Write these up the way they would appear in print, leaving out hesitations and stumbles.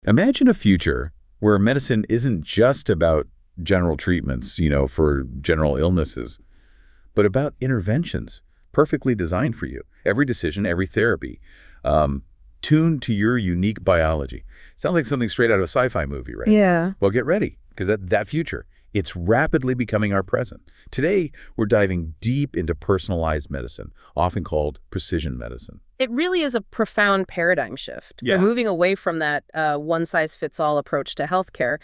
Imagine a future where medicine isn't just about general treatments, for general illnesses, but about interventions perfectly designed for you. Every decision, every therapy, tuned to your unique biology. Sounds like something straight out of a sci-fi movie, right? Yeah. Well, get ready, because that future, it's rapidly becoming our present. Today, we're diving deep into personalized medicine, often called precision medicine. It really is a profound paradigm shift. Yeah. We're moving away from that one-size-fits-all approach to healthcare.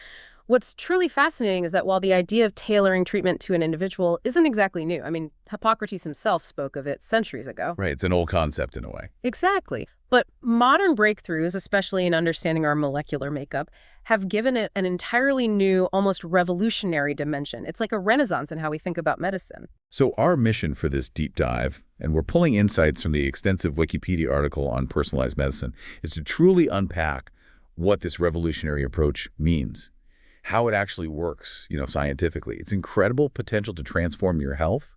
What's truly fascinating is that while the idea of tailoring treatment to an individual isn't exactly new, I mean, Hippocrates himself spoke of it centuries ago. Right, it's an old concept in a way. Exactly. But modern breakthroughs, especially in understanding our molecular makeup, have given it an entirely new, almost revolutionary dimension. It's like a renaissance in how we think about medicine. So our mission for this deep dive, and we're pulling insights from the extensive Wikipedia article on personalized medicine, is to truly unpack what this revolutionary approach means, how it actually works, scientifically. It's incredible potential to transform your health,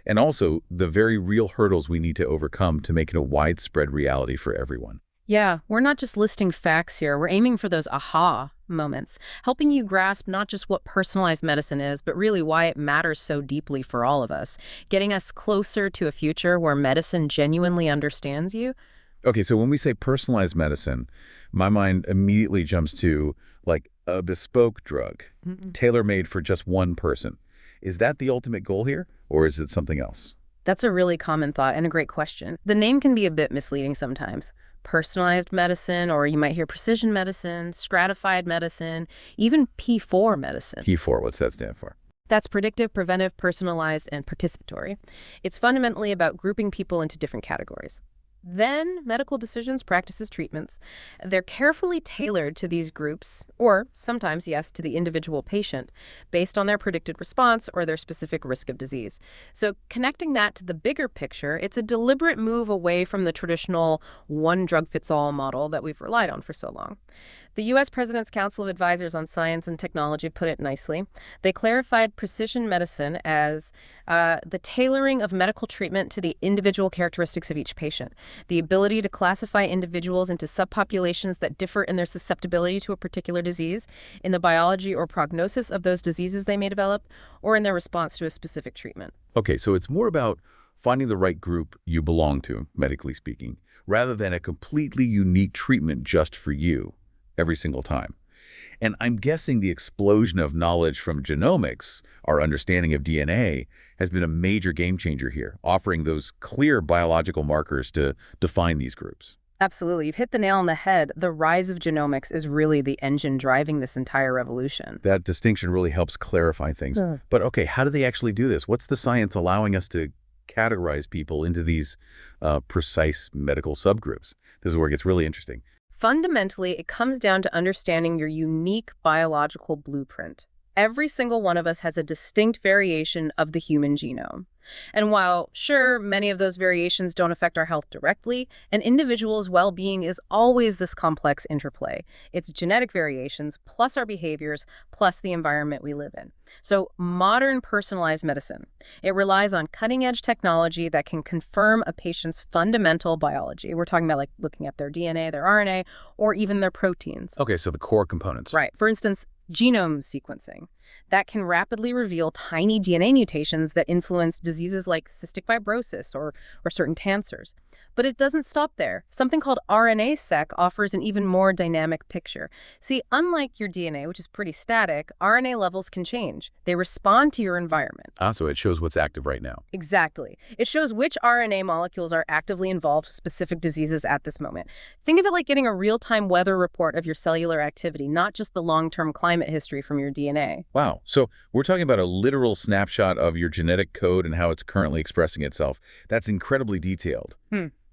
and also the very real hurdles we need to overcome to make it a widespread reality for everyone. Yeah, we're not just listing facts here. We're aiming for those aha moments, helping you grasp not just what personalized medicine is, but really why it matters so deeply for all of us, getting us closer to a future where medicine genuinely understands you. Okay, so when we say personalized medicine, my mind immediately jumps to, like, a bespoke drug, tailor-made for just one person. Is that the ultimate goal here, or is it something else? That's a really common thought and a great question. The name can be a bit misleading sometimes. Personalized medicine, or you might hear precision medicine, stratified medicine, even P4 medicine. P4, what's that stand for? That's predictive, preventive, personalized, and participatory. It's fundamentally about grouping people into different categories. Then, medical decisions, practices, treatments, they're carefully tailored to these groups, or sometimes, yes, to the individual patient, based on their predicted response or their specific risk of disease. So connecting that to the bigger picture, it's a deliberate move away from the traditional one-drug-fits-all model that we've relied on for so long. The U.S. President's Council of Advisors on Science and Technology put it nicely. They clarified precision medicine as the tailoring of medical treatment to the individual characteristics of each patient, the ability to classify individuals into subpopulations that differ in their susceptibility to a particular disease, in the biology or prognosis of those diseases they may develop, or in their response to a specific treatment. Okay, so it's more about finding the right group you belong to, medically speaking, rather than a completely unique treatment just for you every single time. And I'm guessing the explosion of knowledge from genomics, our understanding of DNA, has been a major game changer here, offering those clear biological markers to define these groups. Absolutely. You've hit the nail on the head. The rise of genomics is really the engine driving this entire revolution. That distinction really helps clarify things. But okay, how do they actually do this? What's the science allowing us to categorize people into these precise medical subgroups? This is where it gets really interesting. Fundamentally, it comes down to understanding your unique biological blueprint. Every single one of us has a distinct variation of the human genome. And while, sure, many of those variations don't affect our health directly, an individual's well-being is always this complex interplay. It's genetic variations, plus our behaviors, plus the environment we live in. So modern personalized medicine, it relies on cutting-edge technology that can confirm a patient's fundamental biology. We're talking about like looking at their DNA, their RNA, or even their proteins. Okay, so the core components. Right. For instance, genome sequencing. That can rapidly reveal tiny DNA mutations that influence diseases like cystic fibrosis or certain cancers. But it doesn't stop there. Something called RNA-seq offers an even more dynamic picture. See, unlike your DNA, which is pretty static, RNA levels can change. They respond to your environment. So it shows what's active right now. Exactly. It shows which RNA molecules are actively involved with specific diseases at this moment. Think of it like getting a real-time weather report of your cellular activity, not just the long-term climate history from your DNA. Wow. So we're talking about a literal snapshot of your genetic code and how it's currently expressing itself. That's incredibly detailed.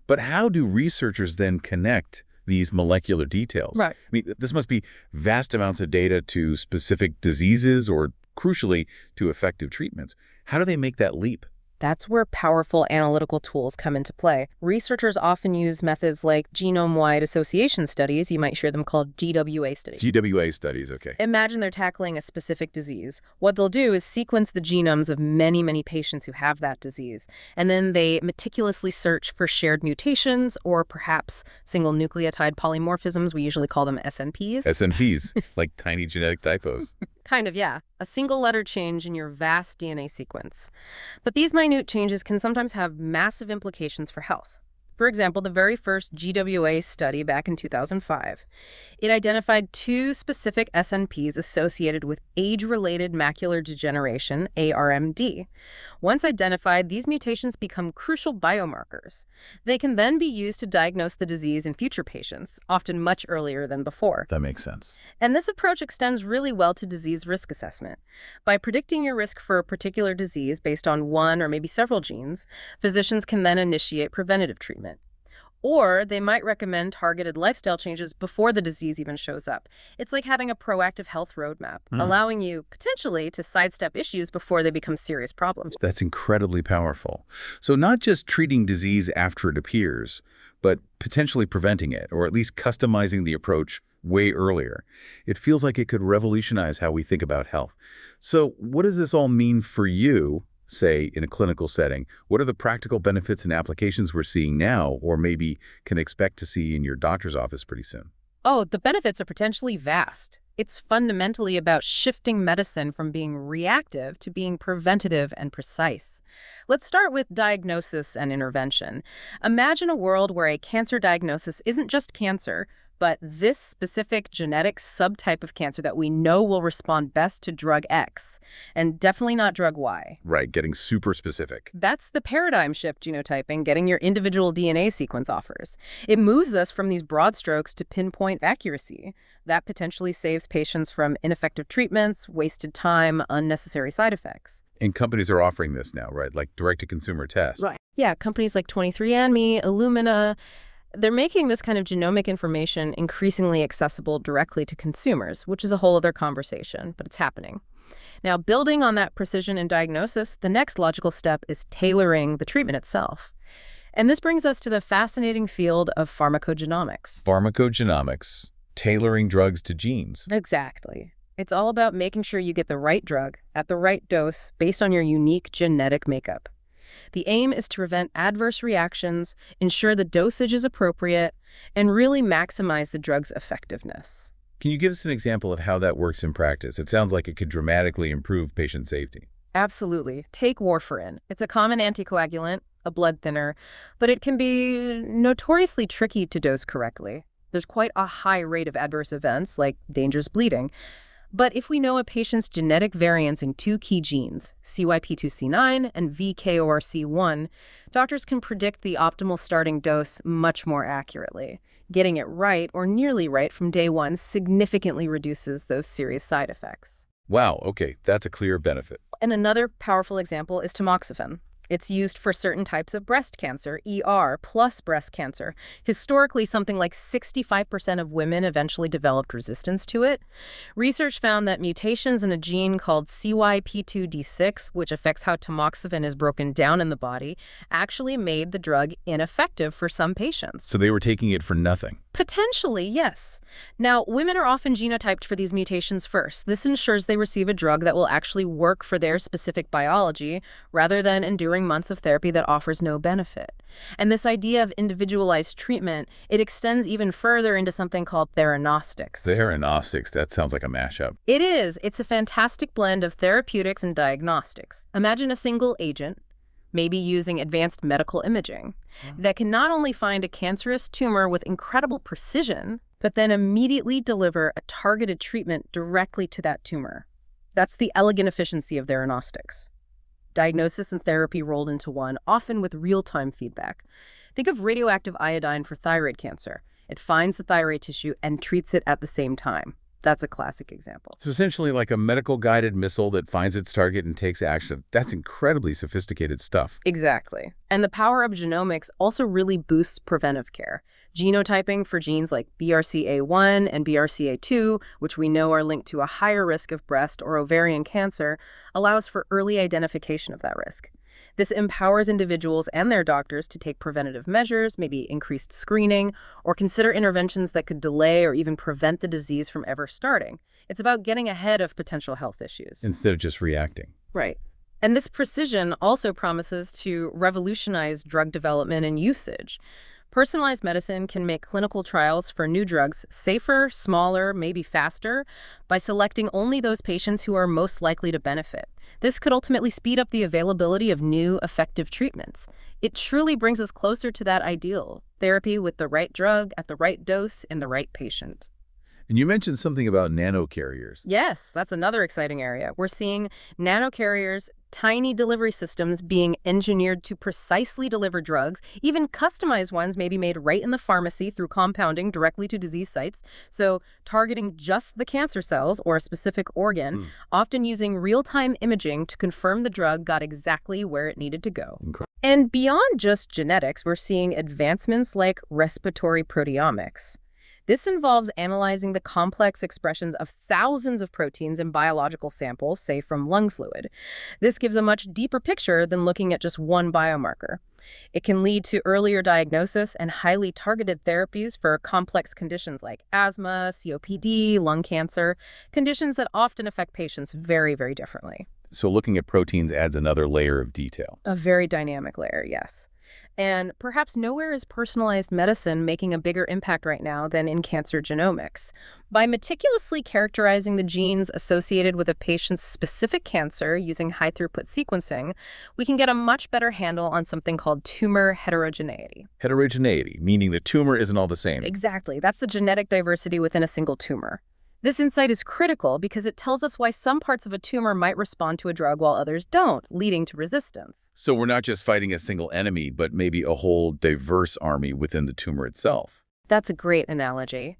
But how do researchers then connect these molecular details? Right. I mean, this must be vast amounts of data to specific diseases or, crucially, to effective treatments. How do they make that leap? That's where powerful analytical tools come into play. Researchers often use methods like genome-wide association studies. You might hear them called GWA studies. GWA studies, okay. Imagine they're tackling a specific disease. What they'll do is sequence the genomes of many, many patients who have that disease, and then they meticulously search for shared mutations or perhaps single nucleotide polymorphisms. We usually call them SNPs. SNPs, like tiny genetic typos. Kind of, yeah. A single letter change in your vast DNA sequence. But these minute changes can sometimes have massive implications for health. For example, the very first GWA study back in 2005, it identified 2 specific SNPs associated with age-related macular degeneration, ARMD. Once identified, these mutations become crucial biomarkers. They can then be used to diagnose the disease in future patients, often much earlier than before. That makes sense. And this approach extends really well to disease risk assessment. By predicting your risk for a particular disease based on one or maybe several genes, physicians can then initiate preventative treatment. Or they might recommend targeted lifestyle changes before the disease even shows up. It's like having a proactive health roadmap, allowing you potentially to sidestep issues before they become serious problems. That's incredibly powerful. So not just treating disease after it appears, but potentially preventing it, or at least customizing the approach way earlier. It feels like it could revolutionize how we think about health. So what does this all mean for you? Say, in a clinical setting? What are the practical benefits and applications we're seeing now, or maybe can expect to see in your doctor's office pretty soon? Oh, the benefits are potentially vast. It's fundamentally about shifting medicine from being reactive to being preventative and precise. Let's start with diagnosis and intervention. Imagine a world where a cancer diagnosis isn't just cancer, but this specific genetic subtype of cancer that we know will respond best to drug X, and definitely not drug Y. Right, getting super specific. That's the paradigm shift genotyping, getting your individual DNA sequence offers. It moves us from these broad strokes to pinpoint accuracy. That potentially saves patients from ineffective treatments, wasted time, unnecessary side effects. And companies are offering this now, right? Like direct-to-consumer tests. Right. Yeah, companies like 23andMe, Illumina, they're making this kind of genomic information increasingly accessible directly to consumers, which is a whole other conversation, but it's happening. Now, building on that precision in diagnosis, the next logical step is tailoring the treatment itself. And this brings us to the fascinating field of pharmacogenomics. Pharmacogenomics, tailoring drugs to genes. Exactly. It's all about making sure you get the right drug at the right dose based on your unique genetic makeup. The aim is to prevent adverse reactions, ensure the dosage is appropriate, and really maximize the drug's effectiveness. Can you give us an example of how that works in practice? It sounds like it could dramatically improve patient safety. Absolutely. Take warfarin. It's a common anticoagulant, a blood thinner, but it can be notoriously tricky to dose correctly. There's quite a high rate of adverse events, like dangerous bleeding. But if we know a patient's genetic variants in 2 key genes, CYP2C9 and VKORC1, doctors can predict the optimal starting dose much more accurately. Getting it right, or nearly right, from day one significantly reduces those serious side effects. Wow, okay, that's a clear benefit. And another powerful example is tamoxifen. It's used for certain types of breast cancer, ER plus breast cancer. Historically, something like 65% of women eventually developed resistance to it. Research found that mutations in a gene called CYP2D6, which affects how tamoxifen is broken down in the body, actually made the drug ineffective for some patients. So they were taking it for nothing. Potentially, yes. Now, women are often genotyped for these mutations first. This ensures they receive a drug that will actually work for their specific biology, rather than enduring months of therapy that offers no benefit. And this idea of individualized treatment, it extends even further into something called theranostics. Theranostics, that sounds like a mashup. It is. It's a fantastic blend of therapeutics and diagnostics. Imagine a single agent, maybe using advanced medical imaging, that can not only find a cancerous tumor with incredible precision, but then immediately deliver a targeted treatment directly to that tumor. That's the elegant efficiency of theranostics. Diagnosis and therapy rolled into one, often with real-time feedback. Think of radioactive iodine for thyroid cancer. It finds the thyroid tissue and treats it at the same time. That's a classic example. It's essentially like a medical-guided missile that finds its target and takes action. That's incredibly sophisticated stuff. Exactly. And the power of genomics also really boosts preventive care. Genotyping for genes like BRCA1 and BRCA2, which we know are linked to a higher risk of breast or ovarian cancer, allows for early identification of that risk. This empowers individuals and their doctors to take preventative measures, maybe increased screening, or consider interventions that could delay or even prevent the disease from ever starting. It's about getting ahead of potential health issues. Instead of just reacting. Right. And this precision also promises to revolutionize drug development and usage. Personalized medicine can make clinical trials for new drugs safer, smaller, maybe faster, by selecting only those patients who are most likely to benefit. This could ultimately speed up the availability of new, effective treatments. It truly brings us closer to that ideal, therapy with the right drug at the right dose in the right patient. And you mentioned something about nanocarriers. Yes, that's another exciting area. We're seeing nanocarriers, tiny delivery systems being engineered to precisely deliver drugs, even customized ones may be made right in the pharmacy through compounding directly to disease sites. So targeting just the cancer cells or a specific organ, often using real-time imaging to confirm the drug got exactly where it needed to go. Incredible. And beyond just genetics, we're seeing advancements like respiratory proteomics. This involves analyzing the complex expressions of thousands of proteins in biological samples, say from lung fluid. This gives a much deeper picture than looking at just one biomarker. It can lead to earlier diagnosis and highly targeted therapies for complex conditions like asthma, COPD, lung cancer, conditions that often affect patients very, very differently. So looking at proteins adds another layer of detail. A very dynamic layer, yes. And perhaps nowhere is personalized medicine making a bigger impact right now than in cancer genomics. By meticulously characterizing the genes associated with a patient's specific cancer using high-throughput sequencing, we can get a much better handle on something called tumor heterogeneity. Heterogeneity, meaning the tumor isn't all the same. Exactly. That's the genetic diversity within a single tumor. This insight is critical because it tells us why some parts of a tumor might respond to a drug while others don't, leading to resistance. So we're not just fighting a single enemy, but maybe a whole diverse army within the tumor itself. That's a great analogy.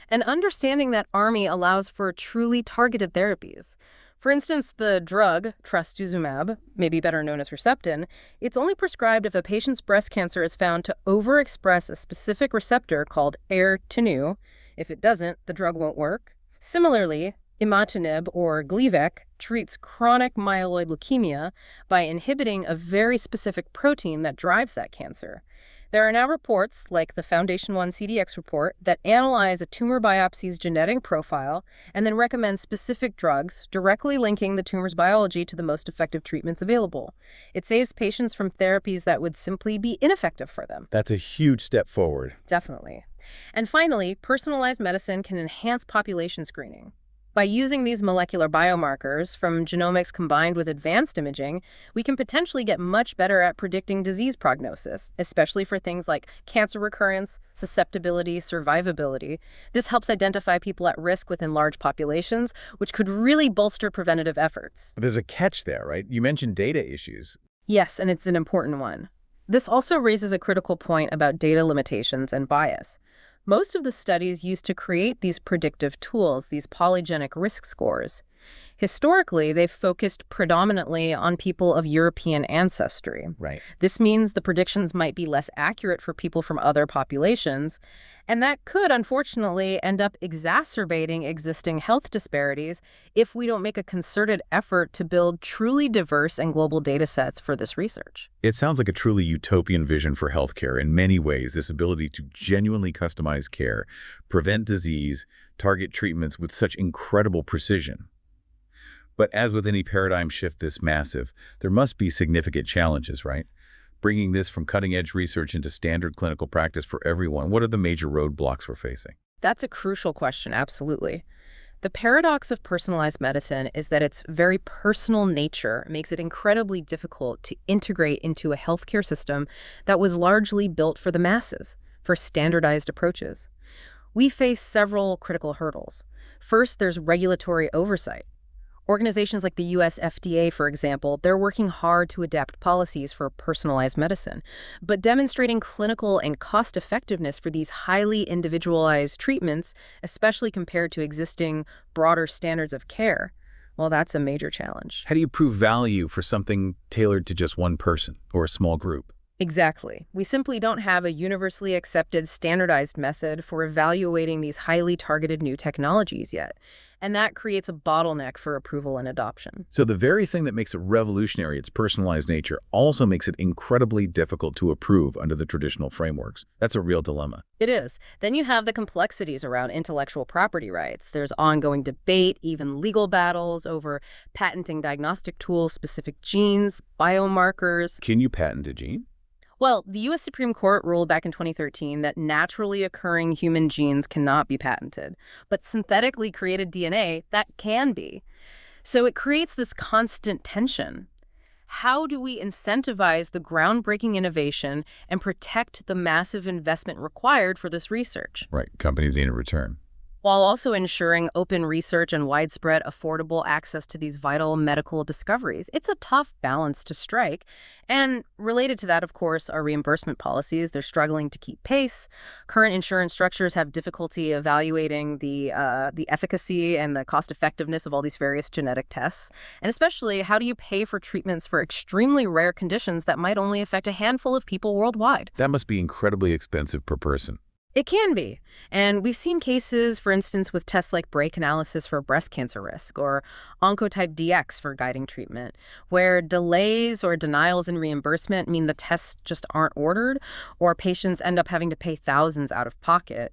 And understanding that army allows for truly targeted therapies. For instance, the drug, trastuzumab, maybe better known as Herceptin, it's only prescribed if a patient's breast cancer is found to overexpress a specific receptor called AIR2. If it doesn't, the drug won't work. Similarly, imatinib, or Gleevec, treats chronic myeloid leukemia by inhibiting a very specific protein that drives that cancer. There are now reports, like the Foundation 1 CDX report, that analyze a tumor biopsy's genetic profile and then recommend specific drugs, directly linking the tumor's biology to the most effective treatments available. It saves patients from therapies that would simply be ineffective for them. That's a huge step forward. Definitely. And finally, personalized medicine can enhance population screening. By using these molecular biomarkers from genomics combined with advanced imaging, we can potentially get much better at predicting disease prognosis, especially for things like cancer recurrence, susceptibility, survivability. This helps identify people at risk within large populations, which could really bolster preventative efforts. There's a catch there, right? You mentioned data issues. Yes, and it's an important one. This also raises a critical point about data limitations and bias. Most of the studies used to create these predictive tools, these polygenic risk scores. Historically, they've focused predominantly on people of European ancestry. Right. This means the predictions might be less accurate for people from other populations, and that could, unfortunately, end up exacerbating existing health disparities if we don't make a concerted effort to build truly diverse and global data sets for this research. It sounds like a truly utopian vision for healthcare in many ways, this ability to genuinely customize care, prevent disease, target treatments with such incredible precision. But as with any paradigm shift this massive, there must be significant challenges, right? Bringing this from cutting-edge research into standard clinical practice for everyone, what are the major roadblocks we're facing? That's a crucial question, absolutely. The paradox of personalized medicine is that its very personal nature makes it incredibly difficult to integrate into a healthcare system that was largely built for the masses, for standardized approaches. We face several critical hurdles. First, there's regulatory oversight. Organizations like the US FDA, for example, they're working hard to adapt policies for personalized medicine, but demonstrating clinical and cost effectiveness for these highly individualized treatments, especially compared to existing broader standards of care, well, that's a major challenge. How do you prove value for something tailored to just one person or a small group? Exactly. We simply don't have a universally accepted standardized method for evaluating these highly targeted new technologies yet. And that creates a bottleneck for approval and adoption. So the very thing that makes it revolutionary, its personalized nature, also makes it incredibly difficult to approve under the traditional frameworks. That's a real dilemma. It is. Then you have the complexities around intellectual property rights. There's ongoing debate, even legal battles over patenting diagnostic tools, specific genes, biomarkers. Can you patent a gene? Well, the U.S. Supreme Court ruled back in 2013 that naturally occurring human genes cannot be patented, but synthetically created DNA, that can be. So it creates this constant tension. How do we incentivize the groundbreaking innovation and protect the massive investment required for this research, Right, companies need a return. while also ensuring open research and widespread affordable access to these vital medical discoveries? It's a tough balance to strike. And related to that, of course, are reimbursement policies. They're struggling to keep pace. Current insurance structures have difficulty evaluating the efficacy and the cost effectiveness of all these various genetic tests. And especially, how do you pay for treatments for extremely rare conditions that might only affect a handful of people worldwide? That must be incredibly expensive per person. It can be. And we've seen cases, for instance, with tests like break analysis for breast cancer risk or Oncotype DX for guiding treatment, where delays or denials in reimbursement mean the tests just aren't ordered, or patients end up having to pay thousands out of pocket.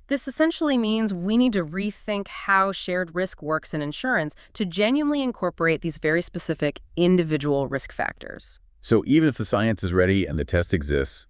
This essentially means we need to rethink how shared risk works in insurance to genuinely incorporate these very specific individual risk factors. So even if the science is ready and the test exists,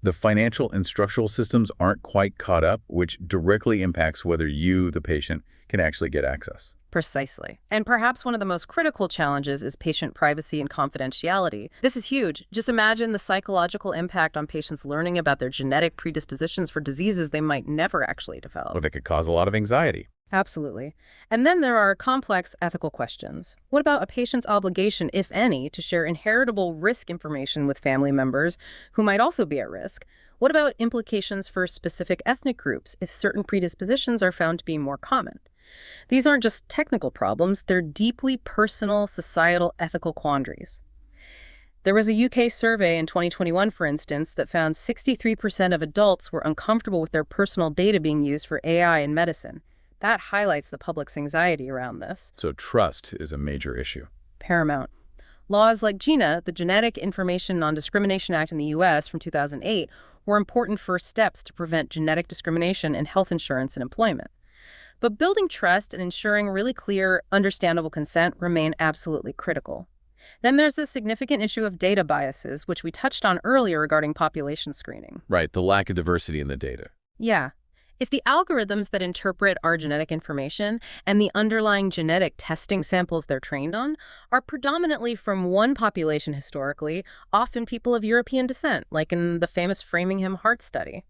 the financial and structural systems aren't quite caught up, which directly impacts whether you, the patient, can actually get access. Precisely. And perhaps one of the most critical challenges is patient privacy and confidentiality. This is huge. Just imagine the psychological impact on patients learning about their genetic predispositions for diseases they might never actually develop. Or that could cause a lot of anxiety. Absolutely. And then there are complex ethical questions. What about a patient's obligation, if any, to share inheritable risk information with family members who might also be at risk? What about implications for specific ethnic groups if certain predispositions are found to be more common? These aren't just technical problems, they're deeply personal, societal, ethical quandaries. There was a UK survey in 2021, for instance, that found 63% of adults were uncomfortable with their personal data being used for AI in medicine. That highlights the public's anxiety around this. So trust is a major issue. Paramount. Laws like GINA, the Genetic Information Non-Discrimination Act in the U.S. from 2008, were important first steps to prevent genetic discrimination in health insurance and employment. But building trust and ensuring really clear, understandable consent remain absolutely critical. Then there's the significant issue of data biases, which we touched on earlier regarding population screening. Right, the lack of diversity in the data. Yeah. If the algorithms that interpret our genetic information and the underlying genetic testing samples they're trained on are predominantly from one population historically, often people of European descent, like in the famous Framingham heart study,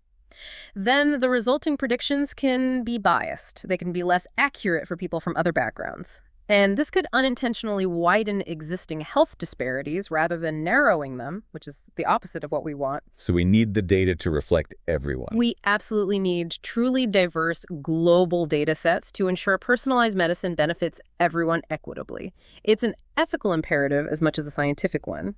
then the resulting predictions can be biased. They can be less accurate for people from other backgrounds. And this could unintentionally widen existing health disparities rather than narrowing them, which is the opposite of what we want. So we need the data to reflect everyone. We absolutely need truly diverse global data sets to ensure personalized medicine benefits everyone equitably. It's an ethical imperative as much as a scientific one.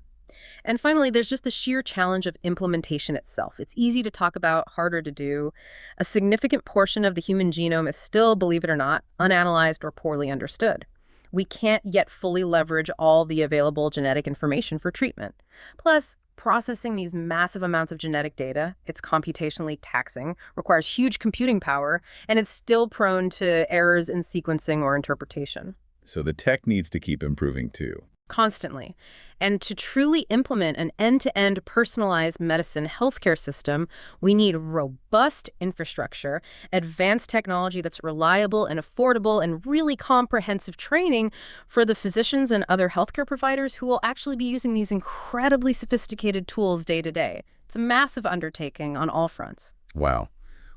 And finally, there's just the sheer challenge of implementation itself. It's easy to talk about, harder to do. A significant portion of the human genome is still, believe it or not, unanalyzed or poorly understood. We can't yet fully leverage all the available genetic information for treatment. Plus, processing these massive amounts of genetic data, it's computationally taxing, requires huge computing power, and it's still prone to errors in sequencing or interpretation. So the tech needs to keep improving too. Constantly. And to truly implement an end-to-end personalized medicine healthcare system, we need robust infrastructure, advanced technology that's reliable and affordable, and really comprehensive training for the physicians and other healthcare providers who will actually be using these incredibly sophisticated tools day to day. It's a massive undertaking on all fronts. Wow.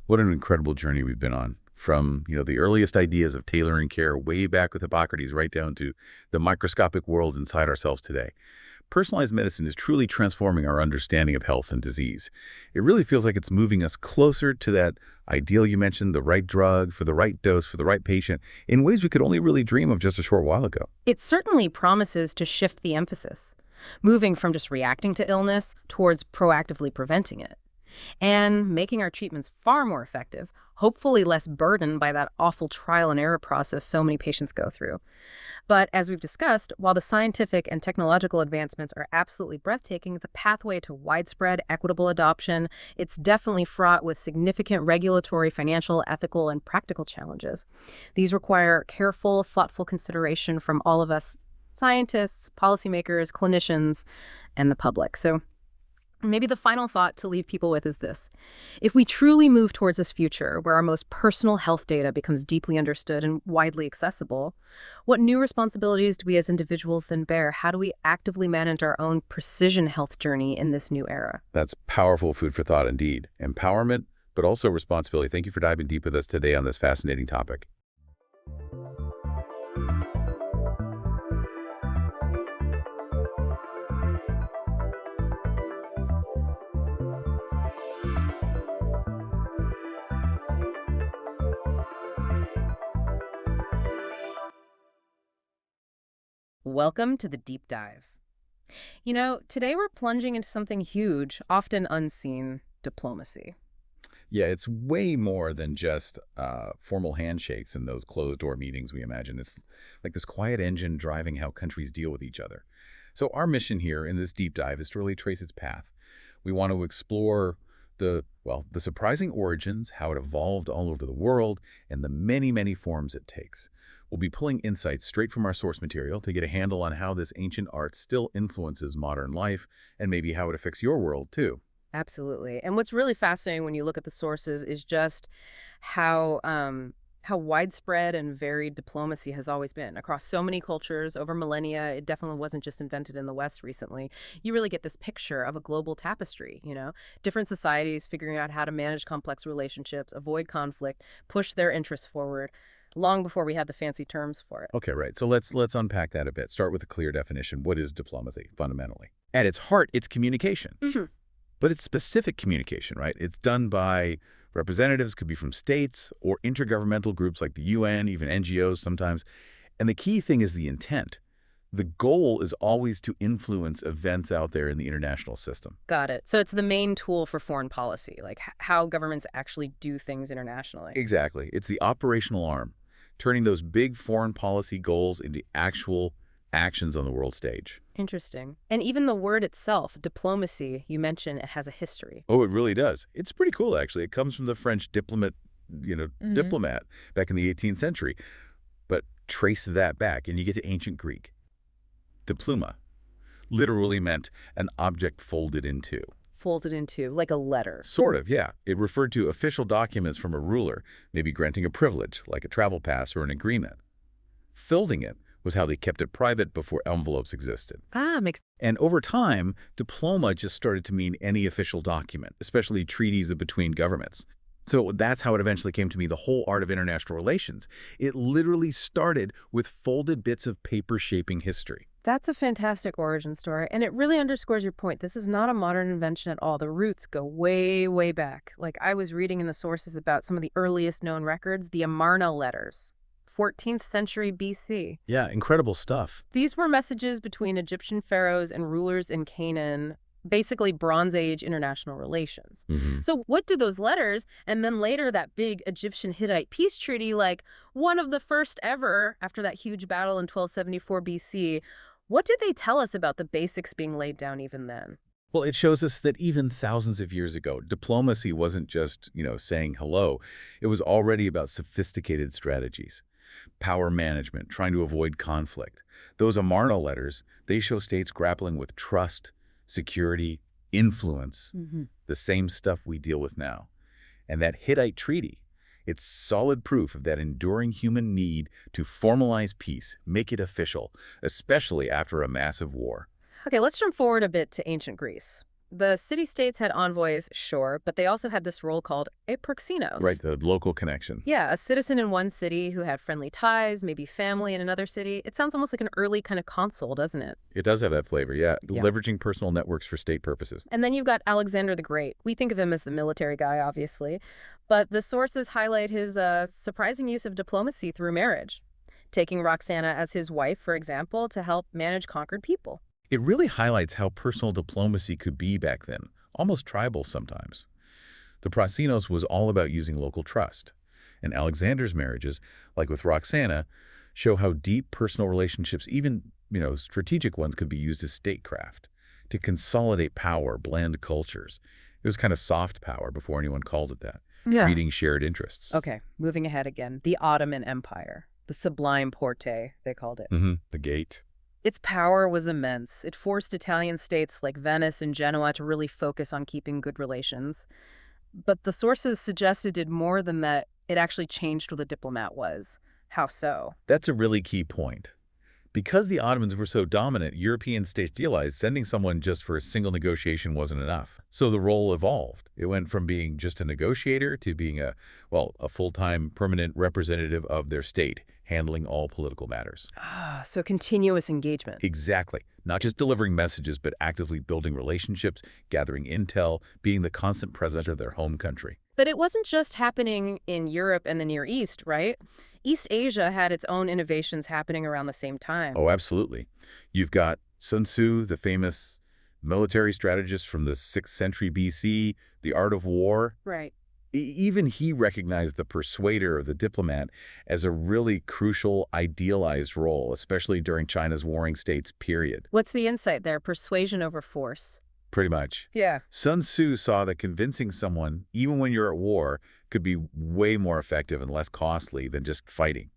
What an incredible journey we've been on. From, the earliest ideas of tailoring care way back with Hippocrates right down to the microscopic world inside ourselves today. Personalized medicine is truly transforming our understanding of health and disease. It really feels like it's moving us closer to that ideal you mentioned, the right drug for the right dose for the right patient, in ways we could only really dream of just a short while ago. It certainly promises to shift the emphasis, moving from just reacting to illness towards proactively preventing it, and making our treatments far more effective, hopefully less burdened by that awful trial and error process so many patients go through. But as we've discussed, while the scientific and technological advancements are absolutely breathtaking, the pathway to widespread equitable adoption, it's definitely fraught with significant regulatory, financial, ethical, and practical challenges. These require careful, thoughtful consideration from all of us scientists, policymakers, clinicians, and the public. So maybe the final thought to leave people with is this. If we truly move towards this future where our most personal health data becomes deeply understood and widely accessible, what new responsibilities do we as individuals then bear? How do we actively manage our own precision health journey in this new era? That's powerful food for thought indeed. Empowerment, but also responsibility. Thank you for diving deep with us today on this fascinating topic. Welcome to the Deep Dive. Today we're plunging into something huge, often unseen, diplomacy. Yeah, it's way more than just formal handshakes and those closed-door meetings we imagine. It's like this quiet engine driving how countries deal with each other. So our mission here in this deep dive is to really trace its path. We want to explore the surprising origins, how it evolved all over the world, and the many, many forms it takes. We'll be pulling insights straight from our source material to get a handle on how this ancient art still influences modern life and maybe how it affects your world, too. Absolutely. And what's really fascinating when you look at the sources is just how widespread and varied diplomacy has always been across so many cultures over millennia. It definitely wasn't just invented in the West recently. You really get this picture of a global tapestry, different societies figuring out how to manage complex relationships, avoid conflict, push their interests forward, long before we had the fancy terms for it. Okay, right. So let's unpack that a bit. Start with a clear definition. What is diplomacy, fundamentally? At its heart, it's communication. But it's specific communication, right? It's done by representatives, could be from states or intergovernmental groups like the UN, even NGOs sometimes. And the key thing is the intent. The goal is always to influence events out there in the international system. Got it. So it's the main tool for foreign policy, like how governments actually do things internationally. Exactly. It's the operational arm, turning those big foreign policy goals into actual actions on the world stage. Interesting. And even the word itself, diplomacy, you mentioned it has a history. Oh, it really does. It's pretty cool, actually. It comes from the French diplomat back in the 18th century. But trace that back, and you get to ancient Greek. Diploma literally meant an object folded into. Folded into, like a letter. Sort of, yeah. It referred to official documents from a ruler, maybe granting a privilege, like a travel pass or an agreement. Folding it was how they kept it private before envelopes existed. And over time, diploma just started to mean any official document, especially treaties between governments. So that's how it eventually came to mean the whole art of international relations. It literally started with folded bits of paper shaping history. That's a fantastic origin story, and it really underscores your point. This is not a modern invention at all. The roots go way, way back. Like I was reading in the sources about some of the earliest known records, the Amarna letters. 14th century BC. Yeah, incredible stuff. These were messages between Egyptian pharaohs and rulers in Canaan, basically Bronze Age international relations. So what do those letters, and then later that big Egyptian-Hittite peace treaty, like one of the first ever after that huge battle in 1274 BC, what do they tell us about the basics being laid down even then? Well, it shows us that even thousands of years ago, diplomacy wasn't just, saying hello. It was already about sophisticated strategies. Power management, trying to avoid conflict. Those Amarna letters, they show states grappling with trust, security, influence, the same stuff we deal with now. And that Hittite treaty, it's solid proof of that enduring human need to formalize peace, make it official, especially after a massive war. Okay, let's jump forward a bit to ancient Greece. The city-states had envoys, sure, but they also had this role called a proxenos. Right, the local connection. Yeah, a citizen in one city who had friendly ties, maybe family in another city. It sounds almost like an early kind of consul, doesn't it? It does have that flavor, yeah. Leveraging personal networks for state purposes. And then you've got Alexander the Great. We think of him as the military guy, obviously, but the sources highlight his surprising use of diplomacy through marriage, taking Roxana as his wife, for example, to help manage conquered people. It really highlights how personal diplomacy could be back then, almost tribal sometimes. The Prasinos was all about using local trust. And Alexander's marriages, like with Roxana, show how deep personal relationships, even, strategic ones, could be used as statecraft to consolidate power, blend cultures. It was kind of soft power before anyone called it that, creating shared interests. Okay, moving ahead again. The Ottoman Empire, the Sublime Porte, they called it. The gate. Its power was immense. It forced Italian states like Venice and Genoa to really focus on keeping good relations. But the sources suggest it did more than that. It actually changed what a diplomat was. How so? That's a really key point. Because the Ottomans were so dominant, European states realized sending someone just for a single negotiation wasn't enough. So the role evolved. It went from being just a negotiator to being a full-time permanent representative of their state, handling all political matters. So continuous engagement. Exactly. Not just delivering messages, but actively building relationships, gathering intel, being the constant presence of their home country. But it wasn't just happening in Europe and the Near East, right? East Asia had its own innovations happening around the same time. Oh, absolutely. You've got Sun Tzu, the famous military strategist from the 6th century BC, The Art of War. Right. Even he recognized the persuader or the diplomat as a really crucial, idealized role, especially during China's warring states period. What's the insight there? Persuasion over force. Pretty much. Yeah. Sun Tzu saw that convincing someone, even when you're at war, could be way more effective and less costly than just fighting.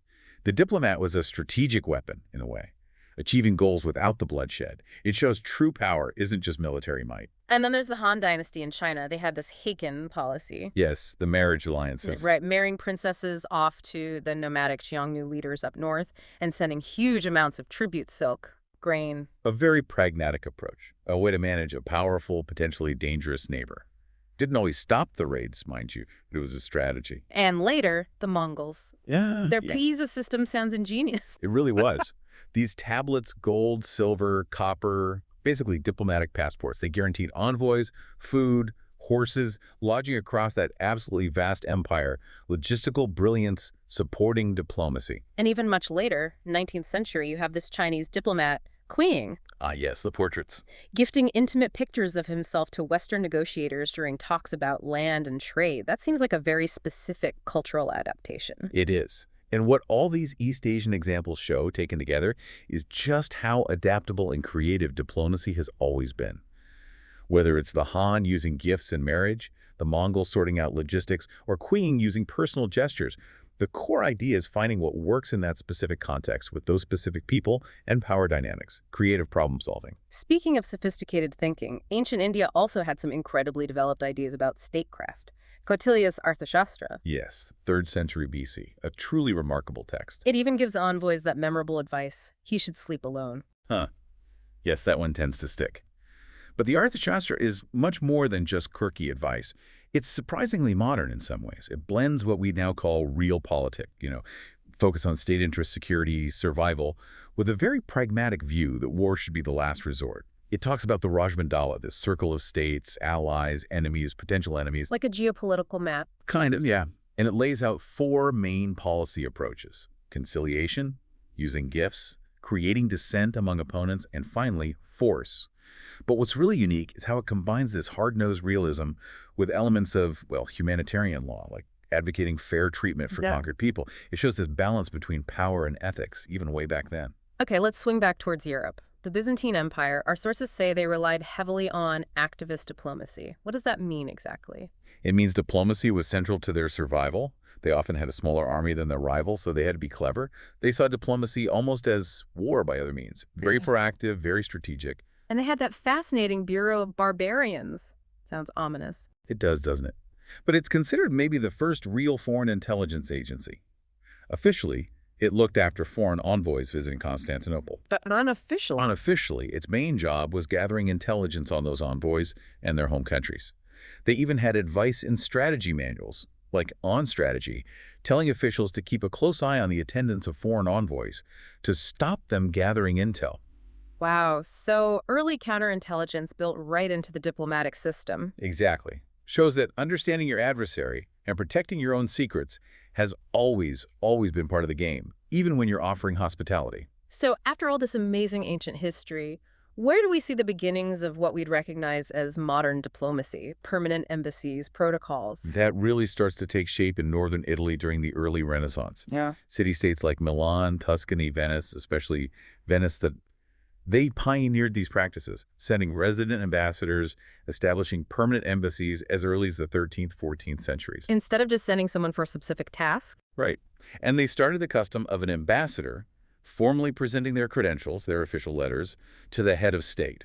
The diplomat was a strategic weapon, in a way, achieving goals without the bloodshed. It shows true power isn't just military might. And then there's the Han Dynasty in China. They had this Heikin policy. Yes, the marriage alliances. Right, marrying princesses off to the nomadic Xiongnu leaders up north and sending huge amounts of tribute silk, grain. A very pragmatic approach, a way to manage a powerful, potentially dangerous neighbor. Didn't always stop the raids, mind you, but it was a strategy. And later, the Mongols. Their Yeah. Pisa system sounds ingenious. It really was. These tablets, gold, silver, copper, basically diplomatic passports. They guaranteed envoys, food, horses, lodging across that absolutely vast empire, logistical brilliance supporting diplomacy. And even much later, 19th century, you have this Chinese diplomat, Qing, Ah, yes, the portraits. gifting intimate pictures of himself to Western negotiators during talks about land and trade. That seems like a very specific cultural adaptation. It is. And what all these East Asian examples show, taken together, is just how adaptable and creative diplomacy has always been. Whether it's the Han using gifts in marriage, the Mongols sorting out logistics, or Qing using personal gestures, the core idea is finding what works in that specific context with those specific people and power dynamics, creative problem solving. Speaking of sophisticated thinking, ancient India also had some incredibly developed ideas about statecraft. Kautilya's Arthashastra. Yes, 3rd century BC, a truly remarkable text. It even gives envoys that memorable advice: he should sleep alone. Yes, that one tends to stick. But the Arthashastra is much more than just quirky advice. It's surprisingly modern in some ways. It blends what we now call realpolitik, focus on state interest, security, survival, with a very pragmatic view that war should be the last resort. It talks about the Rajmandala, this circle of states, allies, enemies, potential enemies. Like a geopolitical map. Kind of, yeah. And it lays out 4 main policy approaches: conciliation, using gifts, creating dissent among opponents, and finally, force. But what's really unique is how it combines this hard-nosed realism with elements of, humanitarian law, like advocating fair treatment for conquered people. It shows this balance between power and ethics, even way back then. Okay, let's swing back towards Europe. The Byzantine Empire, our sources say they relied heavily on activist diplomacy. What does that mean exactly? It means diplomacy was central to their survival. They often had a smaller army than their rivals, so they had to be clever. They saw diplomacy almost as war by other means. Very proactive, very strategic. And they had that fascinating Bureau of Barbarians. Sounds ominous. It does, doesn't it? But it's considered maybe the first real foreign intelligence agency. Officially, it looked after foreign envoys visiting Constantinople. But unofficially. Unofficially, its main job was gathering intelligence on those envoys and their home countries. They even had advice and strategy manuals, like On Strategy, telling officials to keep a close eye on the attendance of foreign envoys to stop them gathering intel. Wow, so early counterintelligence built right into the diplomatic system. Exactly. Shows that understanding your adversary and protecting your own secrets has always been part of the game, even when you're offering hospitality. So after all this amazing ancient history, Where do we see the beginnings of what we'd recognize as modern diplomacy, permanent embassies, protocols? That really starts to take shape in northern Italy during the early Renaissance. Yeah. City-states like Milan, Tuscany, Venice, especially Venice, that they pioneered these practices, sending resident ambassadors, establishing permanent embassies as early as the 13th, 14th centuries. Instead of just sending someone for a specific task? Right. And they started the custom of an ambassador formally presenting their credentials, their official letters, to the head of state.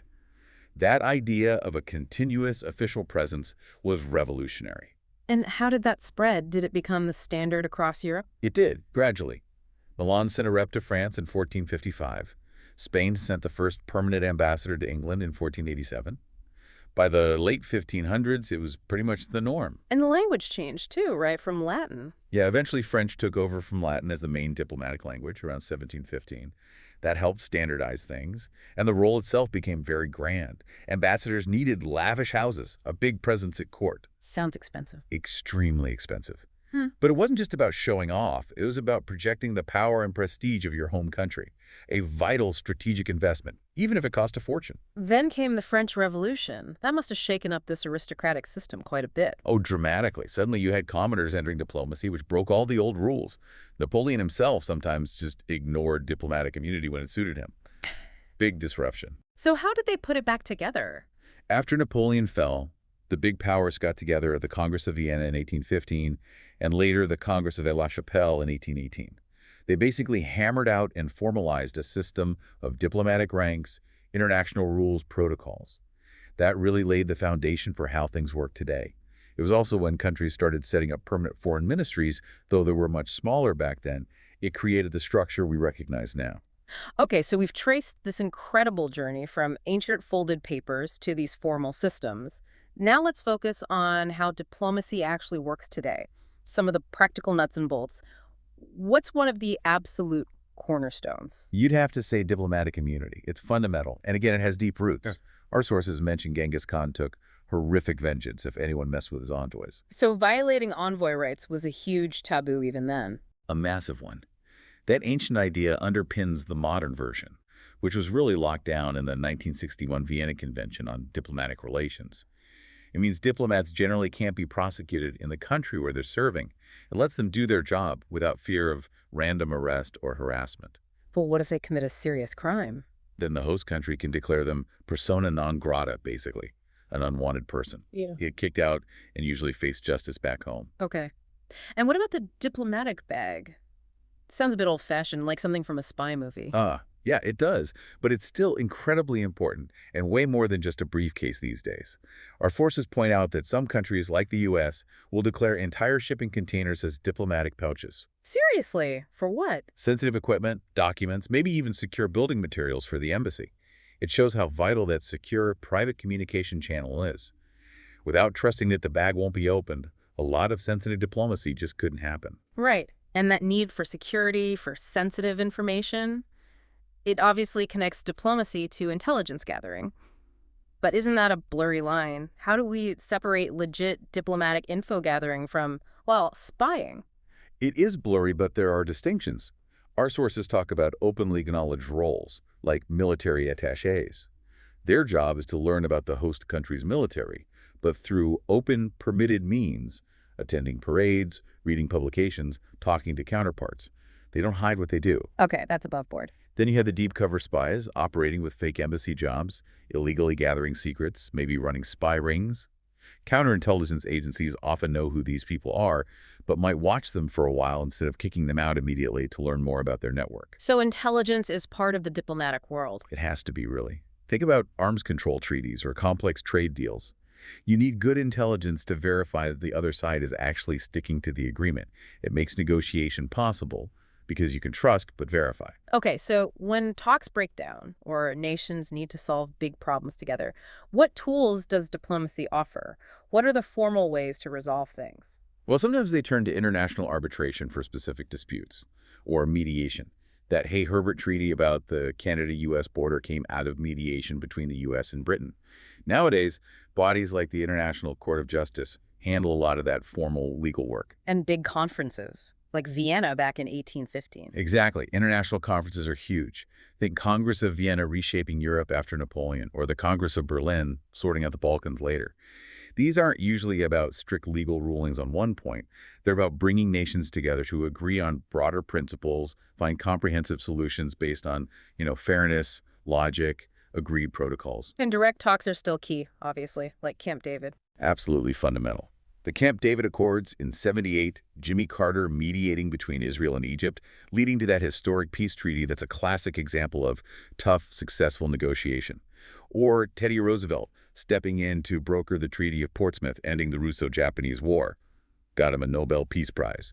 That idea of a continuous official presence was revolutionary. And how did that spread? Did it become the standard across Europe? It did, gradually. Milan sent a rep to France in 1455. Spain sent the first permanent ambassador to England in 1487. By the late 1500s, it was pretty much the norm. And the language changed too, right? From Latin. Yeah, eventually French took over from Latin as the main diplomatic language around 1715. That helped standardize things, and the role itself became very grand. Ambassadors needed lavish houses, a big presence at court. Sounds expensive. Extremely expensive. But it wasn't just about showing off. It was about projecting the power and prestige of your home country, a vital strategic investment, even if it cost a fortune. Then came the French Revolution. That must have shaken up this aristocratic system quite a bit. Oh, dramatically. Suddenly you had commoners entering diplomacy, which broke all the old rules. Napoleon himself sometimes just ignored diplomatic immunity when it suited him. Big disruption. So how did they put it back together? After Napoleon fell, the big powers got together at the Congress of Vienna in 1815, and later the Congress of La Chapelle in 1818. They basically hammered out and formalized a system of diplomatic ranks, international rules, protocols. That really laid the foundation for how things work today. It was also when countries started setting up permanent foreign ministries, though they were much smaller back then. It created the structure we recognize now. Okay, so we've traced this incredible journey from ancient folded papers to these formal systems. Now let's focus on how diplomacy actually works today. Some of the practical nuts and bolts. What's one of the absolute cornerstones? You'd have to say diplomatic immunity. It's fundamental, and again, it has deep roots. Sure. Our sources mention Genghis Khan took horrific vengeance if anyone messed with his envoys. So violating envoy rights was a huge taboo even then. A massive one. That ancient idea underpins the modern version, which was really locked down in the 1961 Vienna Convention on Diplomatic Relations. It means diplomats generally can't be prosecuted in the country where they're serving. It lets them do their job without fear of random arrest or harassment. But what if they commit a serious crime? Then the host country can declare them persona non grata, basically, an unwanted person. Yeah. Get kicked out and usually face justice back home. Okay. And what about the diplomatic bag? Sounds a bit old-fashioned, like something from a spy movie. Yeah, it does, but it's still incredibly important and way more than just a briefcase these days. Our sources point out that some countries, like the U.S., will declare entire shipping containers as diplomatic pouches. Seriously? For what? Sensitive equipment, documents, maybe even secure building materials for the embassy. It shows how vital that secure, private communication channel is. Without trusting that the bag won't be opened, a lot of sensitive diplomacy just couldn't happen. Right. And that need for security, for sensitive information, it obviously connects diplomacy to intelligence gathering. But isn't that a blurry line? How do we separate legit diplomatic info gathering from, well, spying? It is blurry, but there are distinctions. Our sources talk about openly acknowledged roles, like military attachés. Their job is to learn about the host country's military, but through open, permitted means, attending parades, reading publications, talking to counterparts. They don't hide what they do. Okay, that's above board. Then you have the deep cover spies operating with fake embassy jobs, illegally gathering secrets, maybe running spy rings. Counterintelligence agencies often know who these people are, but might watch them for a while instead of kicking them out immediately to learn more about their network. So intelligence is part of the diplomatic world. It has to be, really. Think about arms control treaties or complex trade deals. You need good intelligence to verify that the other side is actually sticking to the agreement. It makes negotiation possible because you can trust but verify. Okay, so when talks break down or nations need to solve big problems together, what tools does diplomacy offer? What are the formal ways to resolve things? Well, sometimes they turn to international arbitration for specific disputes or mediation. That Hay-Herbert Treaty about the Canada-U.S. border came out of mediation between the U.S. and Britain. Nowadays, bodies like the International Court of Justice handle a lot of that formal legal work. And big conferences. like Vienna back in 1815. Exactly. International conferences are huge. Think Congress of Vienna reshaping Europe after Napoleon, or the Congress of Berlin sorting out the Balkans later. These aren't usually about strict legal rulings on one point. They're about bringing nations together to agree on broader principles, find comprehensive solutions based on, fairness, logic, agreed protocols. And direct talks are still key, obviously, like Camp David. Absolutely fundamental. The Camp David Accords in '78, Jimmy Carter mediating between Israel and Egypt, leading to that historic peace treaty that's a classic example of tough, successful negotiation. Or Teddy Roosevelt stepping in to broker the Treaty of Portsmouth, ending the Russo-Japanese War. Got him a Nobel Peace Prize.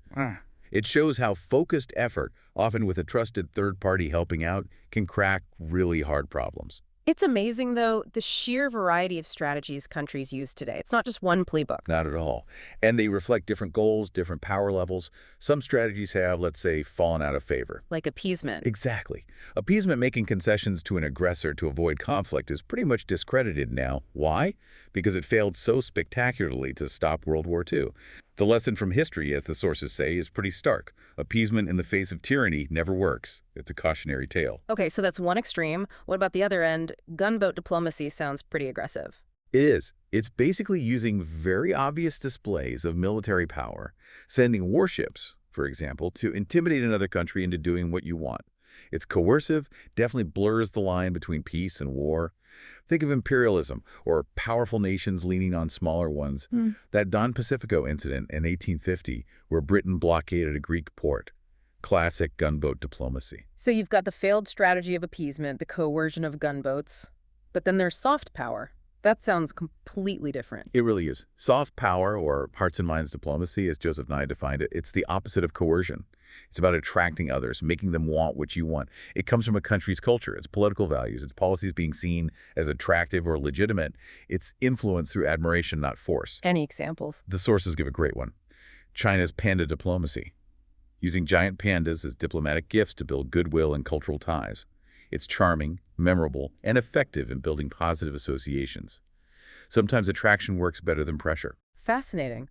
It shows how focused effort, often with a trusted third party helping out, can crack really hard problems. It's amazing, though, the sheer variety of strategies countries use today. It's not just one playbook. Not at all. And they reflect different goals, different power levels. Some strategies have, let's say, fallen out of favor. Like appeasement. Exactly. Appeasement, making concessions to an aggressor to avoid conflict, is pretty much discredited now. Why? Because it failed so spectacularly to stop World War II. The lesson from history, as the sources say, is pretty stark. Appeasement in the face of tyranny never works. It's a cautionary tale. Okay, so that's one extreme. What about the other end? Gunboat diplomacy sounds pretty aggressive. It is. It's basically using very obvious displays of military power, sending warships, for example, to intimidate another country into doing what you want. It's coercive, definitely blurs the line between peace and war. Think of imperialism or powerful nations leaning on smaller ones. That Don Pacifico incident in 1850, where Britain blockaded a Greek port. Classic gunboat diplomacy. So you've got the failed strategy of appeasement, the coercion of gunboats, but then there's soft power. That sounds completely different. It really is. Soft power, or hearts and minds diplomacy, as Joseph Nye defined it, it's the opposite of coercion. It's about attracting others, making them want what you want. It comes from a country's culture, its political values, its policies being seen as attractive or legitimate. It's influence through admiration, not force. Any examples? The sources give a great one. China's panda diplomacy, using giant pandas as diplomatic gifts to build goodwill and cultural ties. It's charming, memorable, and effective in building positive associations. Sometimes attraction works better than pressure. Fascinating.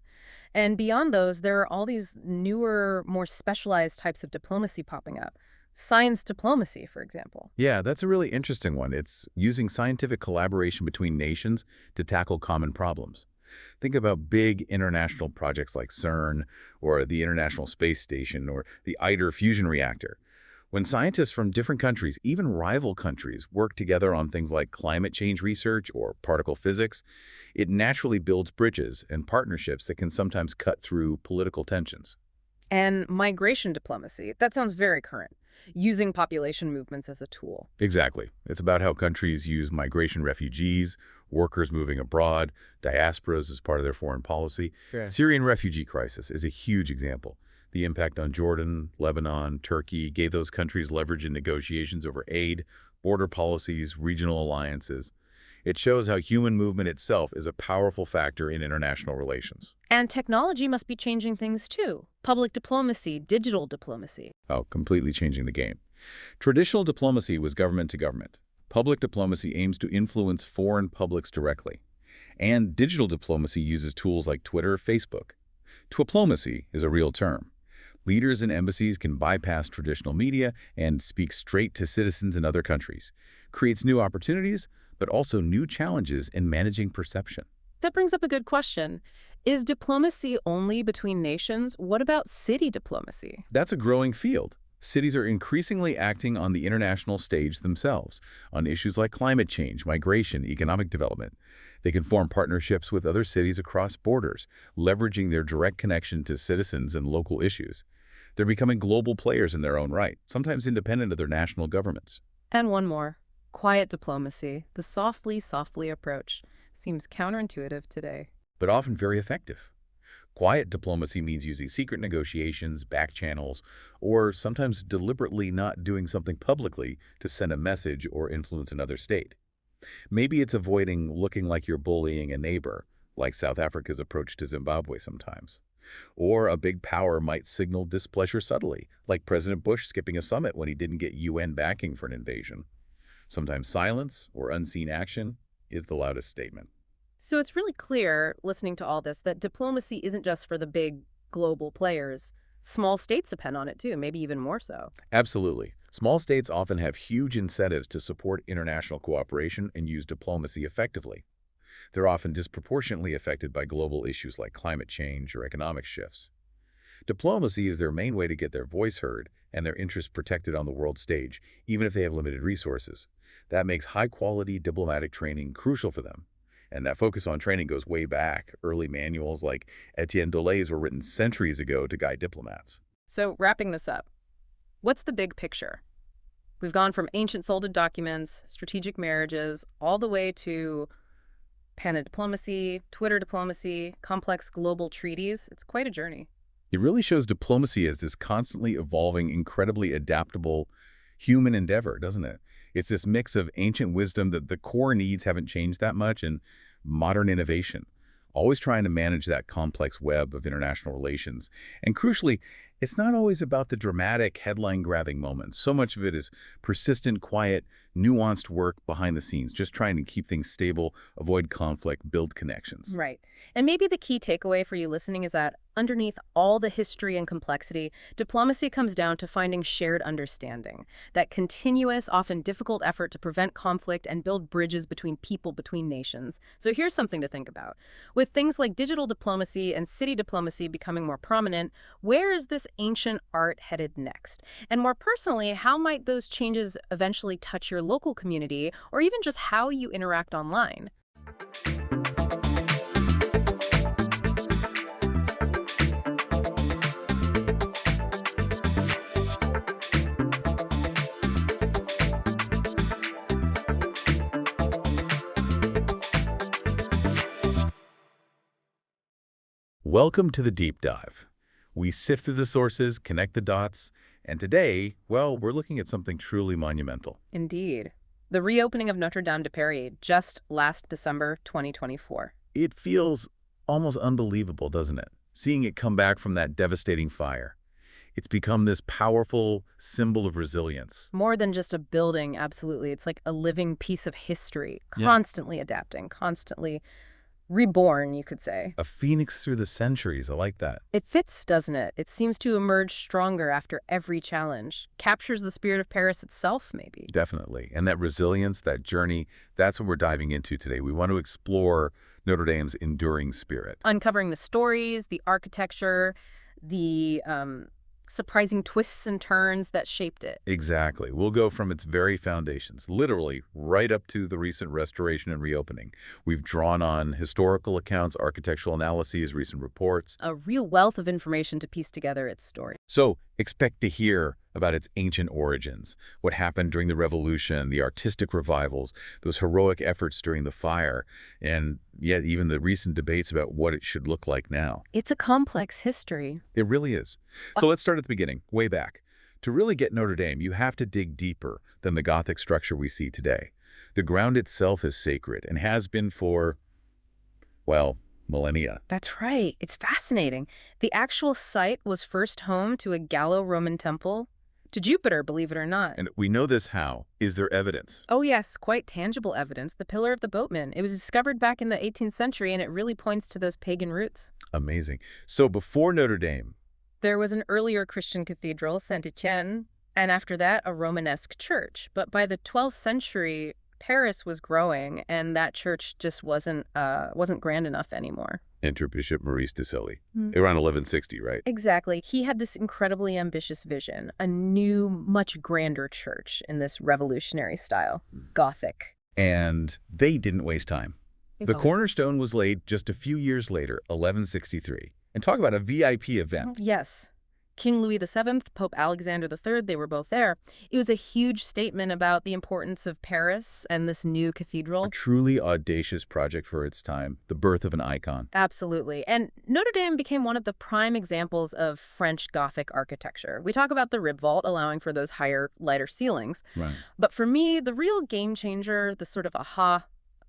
And beyond those, there are all these newer, more specialized types of diplomacy popping up. Science diplomacy, for example. Yeah, that's a really interesting one. It's using scientific collaboration between nations to tackle common problems. Think about big international projects like CERN, or the International Space Station, or the ITER fusion reactor. When scientists from different countries, even rival countries, work together on things like climate change research or particle physics, it naturally builds bridges and partnerships that can sometimes cut through political tensions. And migration diplomacy, that sounds very current, using population movements as a tool. Exactly. It's about how countries use migration refugees, workers moving abroad, diasporas as part of their foreign policy. Yeah. Syrian refugee crisis is a huge example. The impact on Jordan, Lebanon, Turkey gave those countries leverage in negotiations over aid, border policies, regional alliances. It shows how human movement itself is a powerful factor in international relations. And technology must be changing things too. Public diplomacy, digital diplomacy. Oh, completely changing the game. Traditional diplomacy was government to government. Public diplomacy aims to influence foreign publics directly. And digital diplomacy uses tools like Twitter, Facebook. Twiplomacy is a real term. Leaders in embassies can bypass traditional media and speak straight to citizens in other countries. Creates new opportunities, but also new challenges in managing perception. That brings up a good question. Is diplomacy only between nations? What about city diplomacy? That's a growing field. Cities are increasingly acting on the international stage themselves, on issues like climate change, migration, economic development. They can form partnerships with other cities across borders, leveraging their direct connection to citizens and local issues. They're becoming global players in their own right, sometimes independent of their national governments. And one more. Quiet diplomacy, the softly approach, seems counterintuitive today. But often very effective. Quiet diplomacy means using secret negotiations, back channels, or sometimes deliberately not doing something publicly to send a message or influence another state. Maybe it's avoiding looking like you're bullying a neighbor, like South Africa's approach to Zimbabwe sometimes. Or a big power might signal displeasure subtly, like President Bush skipping a summit when he didn't get UN backing for an invasion. Sometimes silence or unseen action is the loudest statement. So it's really clear, listening to all this, that diplomacy isn't just for the big global players. Small states depend on it too, maybe even more so. Absolutely. Small states often have huge incentives to support international cooperation and use diplomacy effectively. They're often disproportionately affected by global issues like climate change or economic shifts. Diplomacy is their main way to get their voice heard and their interests protected on the world stage, even if they have limited resources. That makes high-quality diplomatic training crucial for them. And that focus on training goes way back. Early manuals like Etienne Dolet's were written centuries ago to guide diplomats. So wrapping this up, what's the big picture? We've gone from ancient solded documents, strategic marriages, all the way to PANA diplomacy, Twitter diplomacy, complex global treaties. It's quite a journey. It really shows diplomacy as this constantly evolving, incredibly adaptable human endeavor, doesn't it? It's this mix of ancient wisdom that the core needs haven't changed that much and modern innovation, always trying to manage that complex web of international relations. And crucially, it's not always about the dramatic, headline-grabbing moments. So much of it is persistent, quiet, nuanced work behind the scenes, just trying to keep things stable, avoid conflict, build connections. Right. And maybe the key takeaway for you listening is that underneath all the history and complexity, diplomacy comes down to finding shared understanding, that continuous, often difficult effort to prevent conflict and build bridges between people, between nations. So here's something to think about. With things like digital diplomacy and city diplomacy becoming more prominent, where is this ancient art headed next? And more personally, how might those changes eventually touch your local community or even just how you interact online? Welcome to the Deep Dive. We sift through the sources, connect the dots, and today, well, we're looking at something truly monumental. Indeed. The reopening of Notre Dame de Paris just last December 2024. It feels almost unbelievable, doesn't it? Seeing it come back from that devastating fire. It's become this powerful symbol of resilience. More than just a building, absolutely. It's like a living piece of history, Yeah. constantly adapting, constantly reborn, you could say. A phoenix through the centuries. I like that. It fits, doesn't it? It seems to emerge stronger after every challenge. Captures the spirit of Paris itself, maybe. Definitely. And that resilience, that journey, that's what we're diving into today. We want to explore Notre Dame's enduring spirit. Uncovering the stories, the architecture, the surprising twists and turns that shaped it. Exactly. We'll go from its very foundations, literally right up to the recent restoration and reopening. We've drawn on historical accounts, architectural analyses, recent reports. A real wealth of information to piece together its story. So expect to hear about its ancient origins, what happened during the Revolution, the artistic revivals, those heroic efforts during the fire, and yet even the recent debates about what it should look like now. It's a complex history. It really is. So let's start at the beginning, way back. To really get Notre Dame, you have to dig deeper than the Gothic structure we see today. The ground itself is sacred and has been for, well, millennia. That's right. It's fascinating. The actual site was first home to a Gallo-Roman temple to Jupiter, believe it or not. And we know this how. Is there evidence? Oh yes, quite tangible evidence. The Pillar of the Boatman. It was discovered back in the 18th century, and it really points to those pagan roots. Amazing. So before Notre Dame, There was an earlier Christian cathedral, Saint-Étienne, and after that, a Romanesque church. But by the 12th century, Paris was growing, and that church just wasn't grand enough anymore. enter Bishop Maurice de Sully. Around 1160, right? Exactly. He had this incredibly ambitious vision, a new, much grander church in this revolutionary style, Gothic. And they didn't waste time. The cornerstone was laid just a few years later, 1163. And talk about a VIP event. Yes. King Louis VII, Pope Alexander III, they were both there. It was a huge statement about the importance of Paris and this new cathedral. A truly audacious project for its time, the birth of an icon. Absolutely. And Notre Dame became one of the prime examples of French Gothic architecture. We talk about the rib vault allowing for those higher, lighter ceilings. Right. But for me, the real game changer, the sort of aha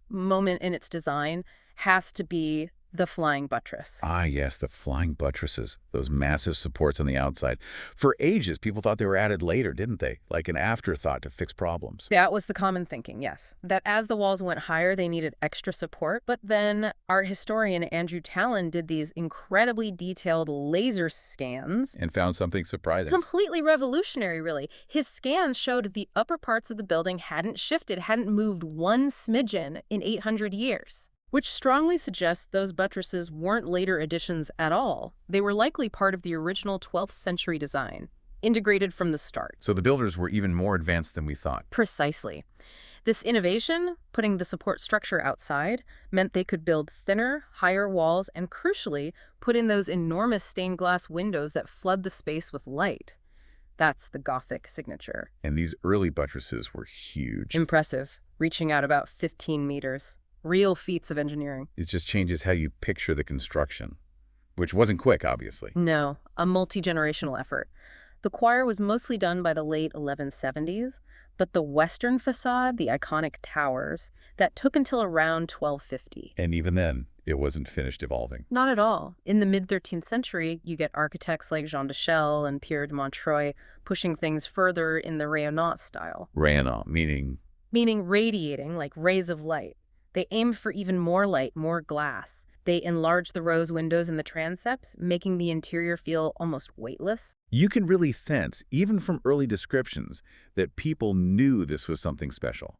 moment in its design, has to be The flying buttress. Ah, yes, the flying buttresses, those massive supports on the outside. For ages, people thought they were added later, didn't they? Like an afterthought to fix problems. That was the common thinking, yes. That as the walls went higher, they needed extra support. But then art historian Andrew Tallon did these incredibly detailed laser scans. And found something surprising. Completely revolutionary, really. His scans showed the upper parts of the building hadn't shifted, hadn't moved one smidgen in 800 years. Which strongly suggests those buttresses weren't later additions at all. They were likely part of the original 12th century design, integrated from the start. So the builders were even more advanced than we thought. Precisely. This innovation, putting the support structure outside, meant they could build thinner, higher walls and, crucially, put in those enormous stained glass windows that flood the space with light. That's the Gothic signature. And these early buttresses were huge. Impressive, reaching out about 15 meters. Real feats of engineering. It just changes how you picture the construction, which wasn't quick, obviously. No, a multi-generational effort. The choir was mostly done by the late 1170s, but the western facade, the iconic towers, that took until around 1250. And even then, it wasn't finished evolving. Not at all. In the mid-13th century, you get architects like Jean de Chelles and Pierre de Montreuil pushing things further in the rayonnant style. Rayonnant, meaning? Meaning radiating, like rays of light. They aimed for even more light, more glass. They enlarged the rose windows in the transepts, making the interior feel almost weightless. You can really sense, even from early descriptions, that people knew this was something special.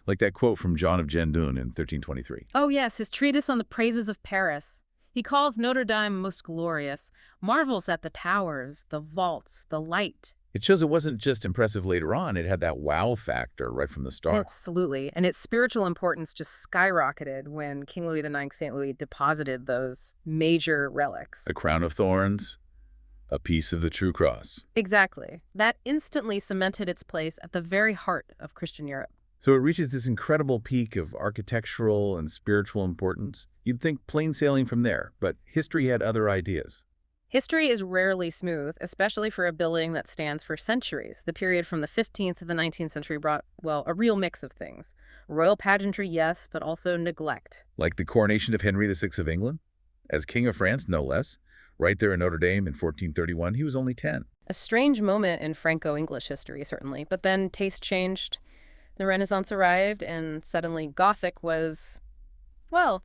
Like that quote from John of Gendun in 1323. Oh yes, his treatise on the praises of Paris. He calls Notre Dame most glorious, marvels at the towers, the vaults, the light. It shows it wasn't just impressive later on, it had that wow factor right from the start. Absolutely, and its spiritual importance just skyrocketed when King Louis IX, St. Louis, deposited those major relics. A crown of thorns, a piece of the true cross. Exactly. That instantly cemented its place at the very heart of Christian Europe. So it reaches this incredible peak of architectural and spiritual importance. You'd think plain sailing from there, but history had other ideas. History is rarely smooth, especially for a building that stands for centuries. The period from the 15th to the 19th century brought, well, a real mix of things. Royal pageantry, yes, but also neglect. Like the coronation of Henry VI of England, as King of France, no less. Right there in Notre Dame in 1431, he was only 10. A strange moment in Franco-English history, certainly. But then taste changed, the Renaissance arrived, and suddenly Gothic was, well,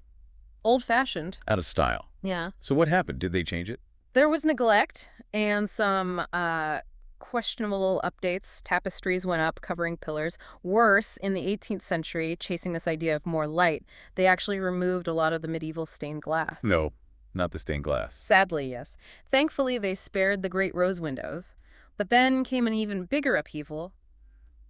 old-fashioned. Out of style. Yeah. So what happened? Did they change it? There was neglect and some questionable updates. Tapestries went up covering pillars. Worse, in the 18th century, chasing this idea of more light, they actually removed a lot of the medieval stained glass. No, not the stained glass. Sadly, yes. Thankfully, they spared the great rose windows. But then came an even bigger upheaval,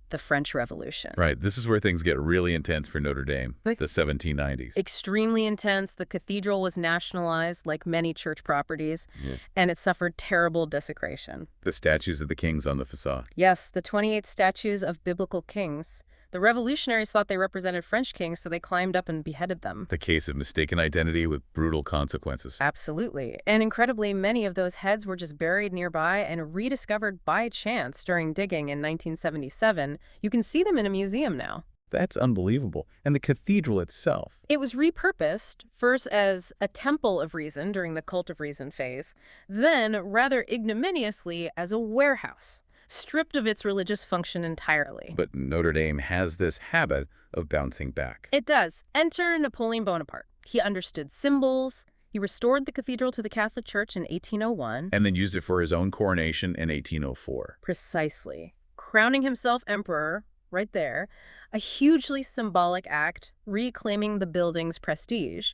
the French Revolution. Right. This is where things get really intense for Notre Dame, the 1790s. Extremely intense. The cathedral was nationalized, like many church properties, Yeah. and it suffered terrible desecration. The statues of the kings on the facade. Yes, the 28 statues of biblical kings. The revolutionaries thought they represented French kings, so they climbed up and beheaded them. The case of mistaken identity with brutal consequences. Absolutely. And incredibly, many of those heads were just buried nearby and rediscovered by chance during digging in 1977. You can see them in a museum now. That's unbelievable. And the cathedral itself. It was repurposed, first as a temple of reason during the cult of reason phase, then rather ignominiously as a warehouse, stripped of its religious function entirely. But Notre Dame has this habit of bouncing back. It does. Enter Napoleon Bonaparte. He understood symbols. He restored the cathedral to the Catholic Church in 1801. And then used it for his own coronation in 1804. Precisely. Crowning himself emperor, right there, a hugely symbolic act, reclaiming the building's prestige.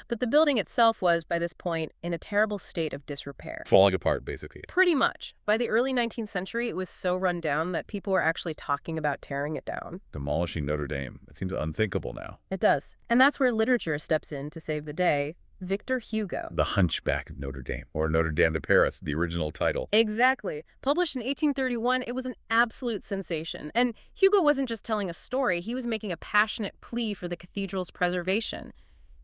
But the building itself was, by this point, in a terrible state of disrepair. Falling apart, basically. Pretty much. By the early 19th century, it was so run down that people were actually talking about tearing it down. Demolishing Notre Dame. It seems unthinkable now. It does. And that's where literature steps in to save the day. Victor Hugo. The Hunchback of Notre Dame, or Notre Dame de Paris, the original title. Exactly. Published in 1831, it was an absolute sensation. And Hugo wasn't just telling a story, he was making a passionate plea for the cathedral's preservation.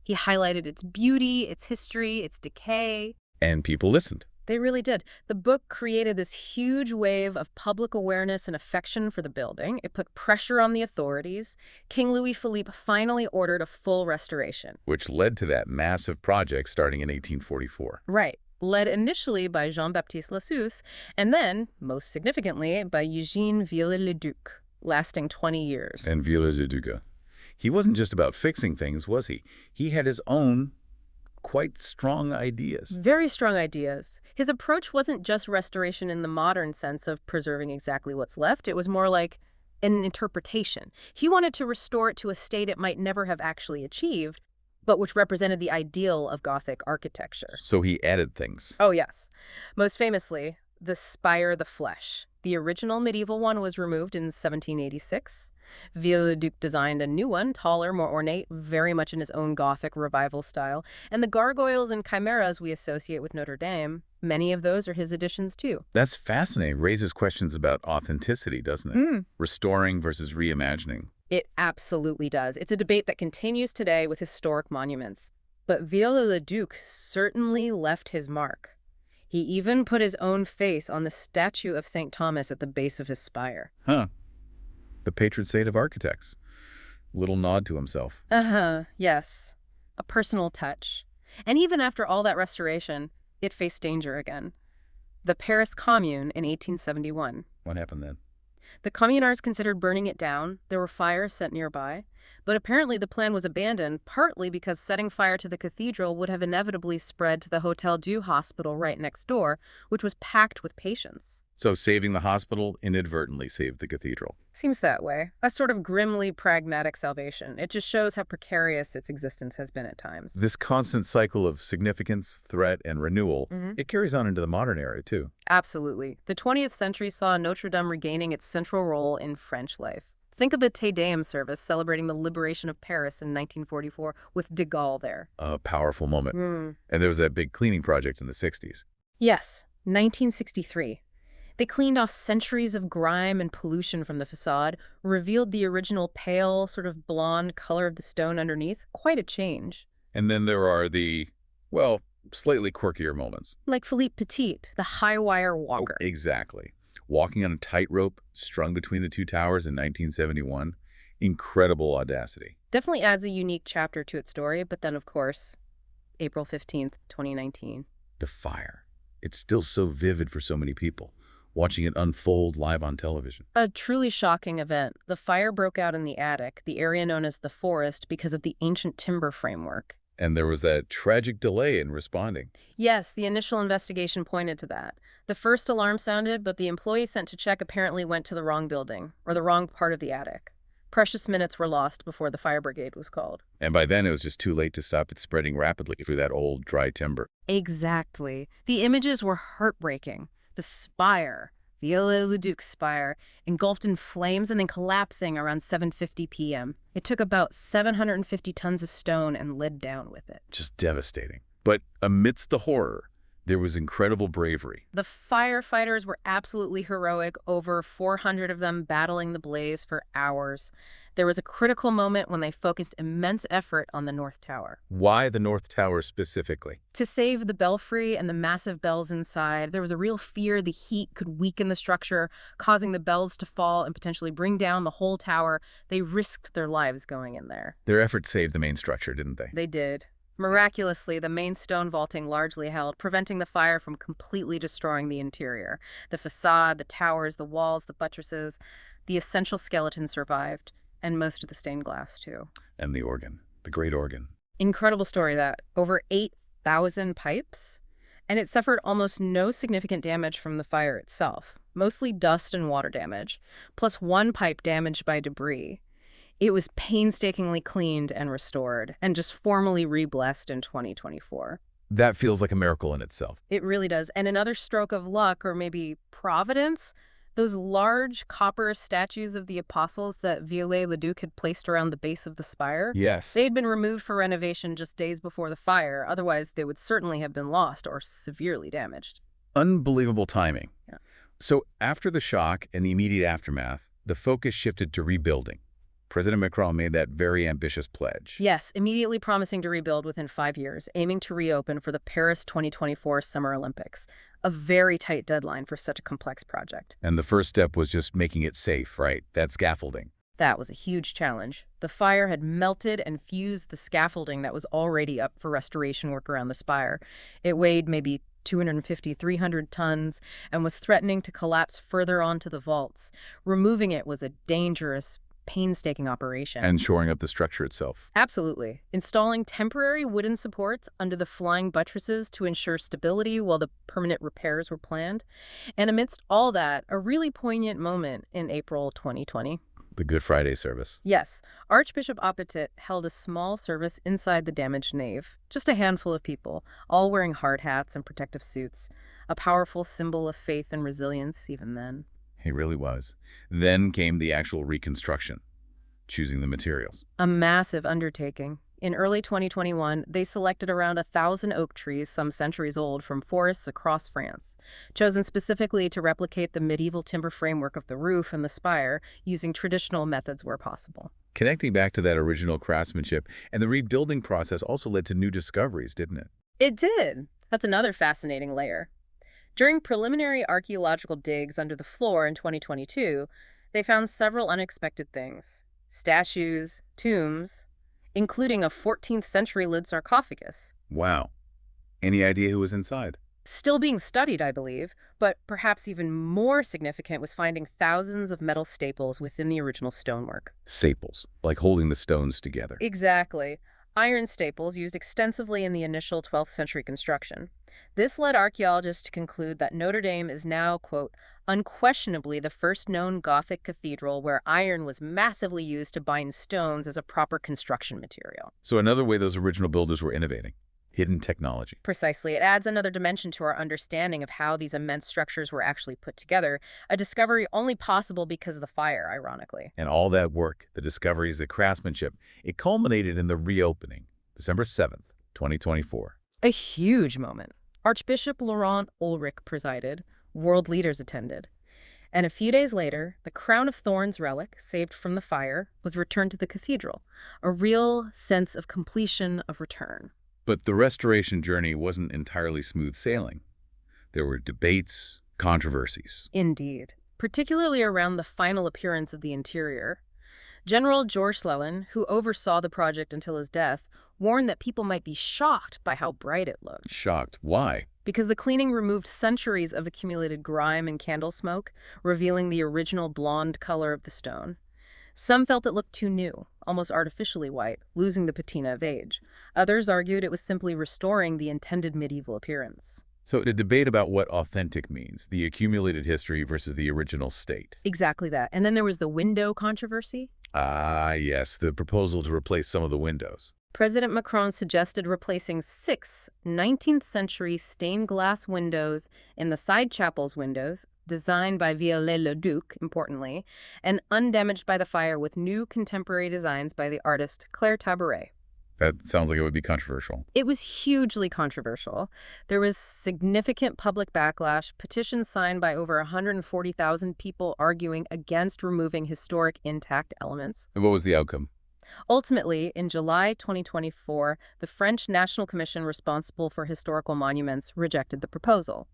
He highlighted its beauty, its history, its decay. And people listened. They really did. The book created this huge wave of public awareness and affection for the building. It put pressure on the authorities. King Louis Philippe finally ordered a full restoration. Which led to that massive project starting in 1844. Right. Led initially by Jean-Baptiste Lassus, and then, most significantly, by Eugène Viollet-le-Duc, lasting 20 years. And Viollet-le-Duc. He wasn't just about fixing things, was he? He had his own quite strong ideas. Very strong ideas. His approach wasn't just restoration in the modern sense of preserving exactly what's left. It was more like an interpretation. He wanted to restore it to a state it might never have actually achieved, but which represented the ideal of Gothic architecture. So he added things. Oh, yes. Most famously, the spire the flesh. The original medieval one was removed in 1786. Viollet-le-Duc designed a new one, taller, more ornate, very much in his own Gothic revival style. And the gargoyles and chimeras we associate with Notre Dame, many of those are his additions too. That's fascinating. Raises questions about authenticity, doesn't it? Restoring versus reimagining. It absolutely does. It's a debate that continues today with historic monuments. But Viollet-le-Duc certainly left his mark. He even put his own face on the statue of St. Thomas at the base of his spire. Huh. The patron saint of architects. Little nod to himself. Yes. A personal touch. And even after all that restoration, it faced danger again. The Paris Commune in 1871. What happened then? The communards considered burning it down. There were fires set nearby. But apparently the plan was abandoned, partly because setting fire to the cathedral would have inevitably spread to the Hôtel Dieu hospital right next door, which was packed with patients. So saving the hospital inadvertently saved the cathedral. Seems that way. A sort of grimly pragmatic salvation. It just shows how precarious its existence has been at times. This constant cycle of significance, threat, and renewal, it carries on into the modern era, too. Absolutely. The 20th century saw Notre Dame regaining its central role in French life. Think of the Te Deum service celebrating the liberation of Paris in 1944 with de Gaulle there. A powerful moment. And there was that big cleaning project in the 60s. Yes, 1963. They cleaned off centuries of grime and pollution from the facade, revealed the original pale, sort of blonde color of the stone underneath. Quite a change. And then there are the, well, slightly quirkier moments. Like Philippe Petit, the high-wire walker. Oh, exactly. Walking on a tightrope strung between the two towers in 1971. Incredible audacity. Definitely adds a unique chapter to its story, but then, of course, April 15th, 2019. The fire. It's still so vivid for so many people, watching it unfold live on television. A truly shocking event. The fire broke out in the attic, the area known as the forest, because of the ancient timber framework. And there was that tragic delay in responding. Yes, the initial investigation pointed to that. The first alarm sounded, but the employee sent to check apparently went to the wrong building, or the wrong part of the attic. Precious minutes were lost before the fire brigade was called. And by then, it was just too late to stop it spreading rapidly through that old, dry timber. Exactly. The images were heartbreaking. The spire, Viollet-le-Duc spire, engulfed in flames and then collapsing around 7:50 p.m. It took about 750 tons of stone and led down with it. Just devastating. But amidst the horror, there was incredible bravery. The firefighters were absolutely heroic, over 400 of them battling the blaze for hours. There was a critical moment when they focused immense effort on the North Tower. Why the North Tower specifically? To save the belfry and the massive bells inside, there was a real fear the heat could weaken the structure, causing the bells to fall and potentially bring down the whole tower. They risked their lives going in there. Their efforts saved the main structure, didn't they? They did. Miraculously, the main stone vaulting largely held, preventing the fire from completely destroying the interior. The facade, the towers, the walls, the buttresses, the essential skeleton survived, and most of the stained glass, too. And the organ, the great organ. Incredible story, that. Over 8,000 pipes. And it suffered almost no significant damage from the fire itself, mostly dust and water damage, plus one pipe damaged by debris. It was painstakingly cleaned and restored, and just formally re-blessed in 2024. That feels like a miracle in itself. It really does. And another stroke of luck, or maybe providence, those large copper statues of the apostles that Viollet-le-Duc had placed around the base of the spire. Yes. They had been removed for renovation just days before the fire. Otherwise, they would certainly have been lost or severely damaged. Unbelievable timing. Yeah. So after the shock and the immediate aftermath, the focus shifted to rebuilding. President Macron made that very ambitious pledge. Yes, immediately promising to rebuild within 5 years, aiming to reopen for the Paris 2024 Summer Olympics. A very tight deadline for such a complex project. And the first step was just making it safe, right? That scaffolding. That was a huge challenge. The fire had melted and fused the scaffolding that was already up for restoration work around the spire. It weighed maybe 250, 300 tons and was threatening to collapse further onto the vaults. Removing it was a dangerous, painstaking operation. And shoring up the structure itself. Absolutely. Installing temporary wooden supports under the flying buttresses to ensure stability while the permanent repairs were planned. And amidst all that, a really poignant moment in April 2020. The Good Friday service. Yes, Archbishop Apetit held a small service inside the damaged nave. Just a handful of people, all wearing hard hats and protective suits. A powerful symbol of faith and resilience even then. He really was. Then came the actual reconstruction, choosing the materials. A massive undertaking. In early 2021, they selected around 1,000 oak trees, some centuries old, from forests across France, chosen specifically to replicate the medieval timber framework of the roof and the spire, using traditional methods where possible. Connecting back to that original craftsmanship, and the rebuilding process also led to new discoveries, didn't it? It did. That's another fascinating layer. During preliminary archaeological digs under the floor in 2022, they found several unexpected things. Statues, tombs, including a 14th century lid sarcophagus. Wow. Any idea who was inside? Still being studied, I believe, but perhaps even more significant was finding thousands of metal staples within the original stonework. Staples, like holding the stones together. Exactly. Iron staples used extensively in the initial 12th century construction. This led archaeologists to conclude that Notre Dame is now, quote, unquestionably the first known Gothic cathedral where iron was massively used to bind stones as a proper construction material. So another way those original builders were innovating. Hidden technology. Precisely. It adds another dimension to our understanding of how these immense structures were actually put together, a discovery only possible because of the fire, ironically. And all that work, the discoveries, the craftsmanship, it culminated in the reopening, December 7th, 2024. A huge moment. Archbishop Laurent Ulrich presided. World leaders attended. And a few days later, the crown of thorns relic, saved from the fire, was returned to the cathedral, a real sense of completion, of return. But the restoration journey wasn't entirely smooth sailing. There were debates, controversies. Indeed, particularly around the final appearance of the interior. General Georges Lelin, who oversaw the project until his death, warned that people might be shocked by how bright it looked. Shocked. Why? Because the cleaning removed centuries of accumulated grime and candle smoke, revealing the original blonde color of the stone. Some felt it looked too new, almost artificially white, losing the patina of age. Others argued it was simply restoring the intended medieval appearance. So a debate about what authentic means, the accumulated history versus the original state. Exactly that. And then there was the window controversy. Ah, yes, the proposal to replace some of the windows. President Macron suggested replacing 6 19th century stained glass windows in the side chapel's windows, designed by Viollet-le-Duc, importantly, and undamaged by the fire with new contemporary designs by the artist Claire Tabaret. That sounds like it would be controversial. It was hugely controversial. There was significant public backlash, petitions signed by over 140,000 people arguing against removing historic intact elements. And what was the outcome? Ultimately, in July 2024, the French National Commission responsible for historical monuments rejected the proposal.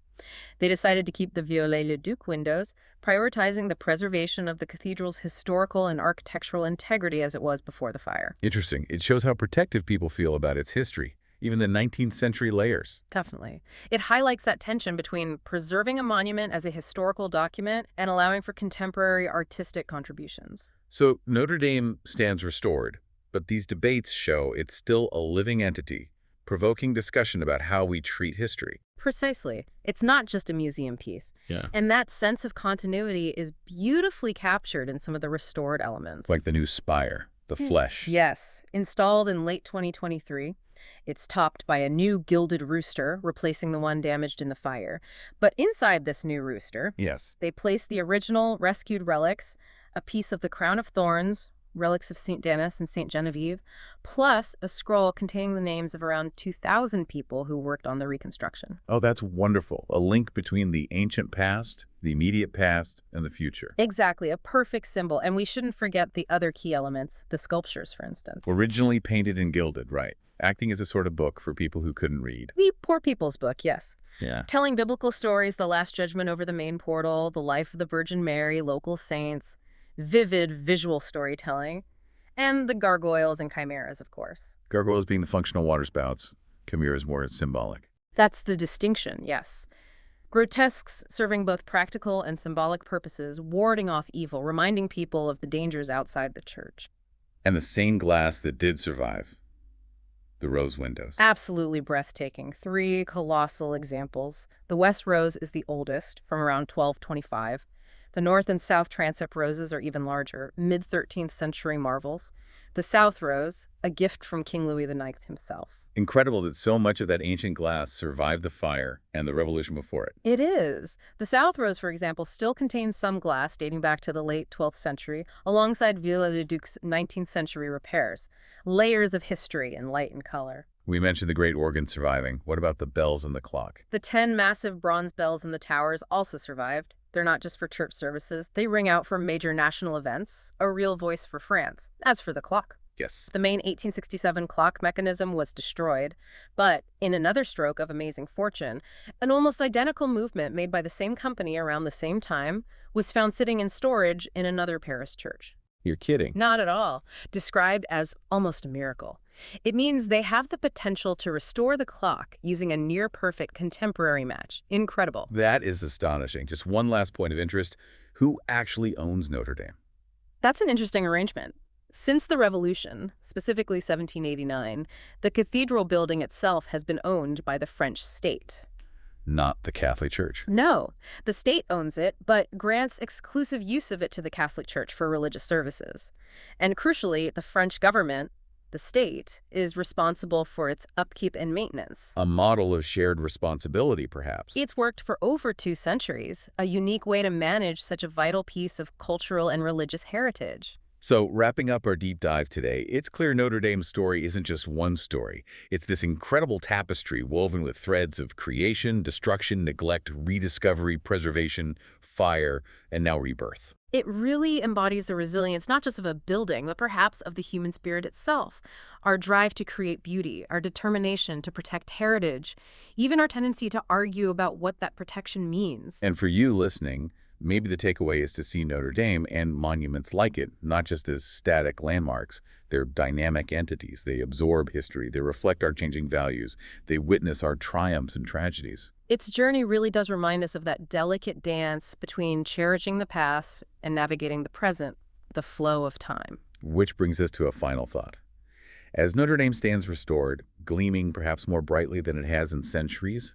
They decided to keep the Viollet-le-Duc windows, prioritizing the preservation of the cathedral's historical and architectural integrity as it was before the fire. Interesting. It shows how protective people feel about its history, even the 19th century layers. Definitely. It highlights that tension between preserving a monument as a historical document and allowing for contemporary artistic contributions. So Notre Dame stands restored, but these debates show it's still a living entity, provoking discussion about how we treat history. Precisely. It's not just a museum piece. Yeah. And that sense of continuity is beautifully captured in some of the restored elements. Like the new spire, the flesh. Yes. Installed in late 2023, it's topped by a new gilded rooster, replacing the one damaged in the fire. But inside this new rooster, Yes. they place the original rescued relics, a piece of the crown of thorns, relics of St. Denis and St. Genevieve, plus a scroll containing the names of around 2,000 people who worked on the reconstruction. Oh, that's wonderful. A link between the ancient past, the immediate past, and the future. Exactly, a perfect symbol. And we shouldn't forget the other key elements, the sculptures, for instance. Originally painted and gilded, right. Acting as a sort of book for people who couldn't read. The poor people's book, yes. Yeah. Telling biblical stories, the Last Judgment over the main portal, the life of the Virgin Mary, local saints, vivid visual storytelling, and the gargoyles and chimeras, of course. Gargoyles being the functional waterspouts, chimeras more symbolic. That's the distinction, yes. Grotesques serving both practical and symbolic purposes, warding off evil, reminding people of the dangers outside the church. And the stained glass that did survive. The rose windows. Absolutely breathtaking. 3 colossal examples. The West Rose is the oldest, from around 1225. The North and South transept roses are even larger, mid-13th century marvels. The South Rose, a gift from King Louis IX himself. Incredible that so much of that ancient glass survived the fire and the revolution before it. It is. The South Rose, for example, still contains some glass dating back to the late 12th century, alongside Viollet-le-Duc's 19th century repairs. Layers of history in light and color. We mentioned the great organ surviving. What about the bells and the clock? The 10 massive bronze bells in the towers also survived. They're not just for church services. They ring out for major national events, a real voice for France. As for the clock, Yes. the main 1867 clock mechanism was destroyed, but in another stroke of amazing fortune, an almost identical movement made by the same company around the same time was found sitting in storage in another Paris church. You're kidding. Not at all. Described as almost a miracle. It means they have the potential to restore the clock using a near-perfect contemporary match. Incredible. That is astonishing. Just one last point of interest. Who actually owns Notre Dame? That's an interesting arrangement. Since the Revolution, specifically 1789, the cathedral building itself has been owned by the French state. Not the Catholic Church. No, the state owns it, but grants exclusive use of it to the Catholic Church for religious services. And crucially, the French government, the state, is responsible for its upkeep and maintenance. A model of shared responsibility, perhaps. It's worked for over 2 centuries, a unique way to manage such a vital piece of cultural and religious heritage. So, wrapping up our deep dive today, it's clear Notre Dame's story isn't just one story. It's this incredible tapestry woven with threads of creation, destruction, neglect, rediscovery, preservation, fire, and now rebirth. It really embodies the resilience not just of a building, but perhaps of the human spirit itself. Our drive to create beauty, our determination to protect heritage, even our tendency to argue about what that protection means. And for you listening, maybe the takeaway is to see Notre Dame and monuments like it, not just as static landmarks. They're dynamic entities. They absorb history. They reflect our changing values. They witness our triumphs and tragedies. Its journey really does remind us of that delicate dance between cherishing the past and navigating the present, the flow of time. Which brings us to a final thought. As Notre Dame stands restored, gleaming perhaps more brightly than it has in centuries,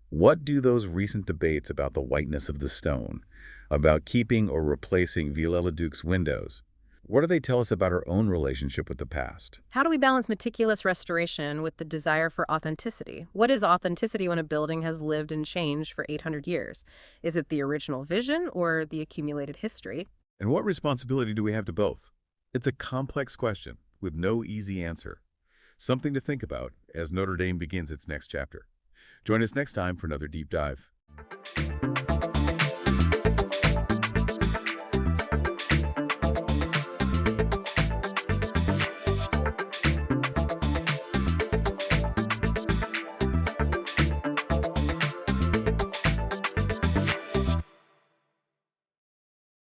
what do those recent debates about the whiteness of the stone, about keeping or replacing Viollet-le-Duc's windows, what do they tell us about our own relationship with the past? How do we balance meticulous restoration with the desire for authenticity? What is authenticity when a building has lived and changed for 800 years? Is it the original vision or the accumulated history? And what responsibility do we have to both? It's a complex question with no easy answer. Something to think about as Notre Dame begins its next chapter. Join us next time for another deep dive.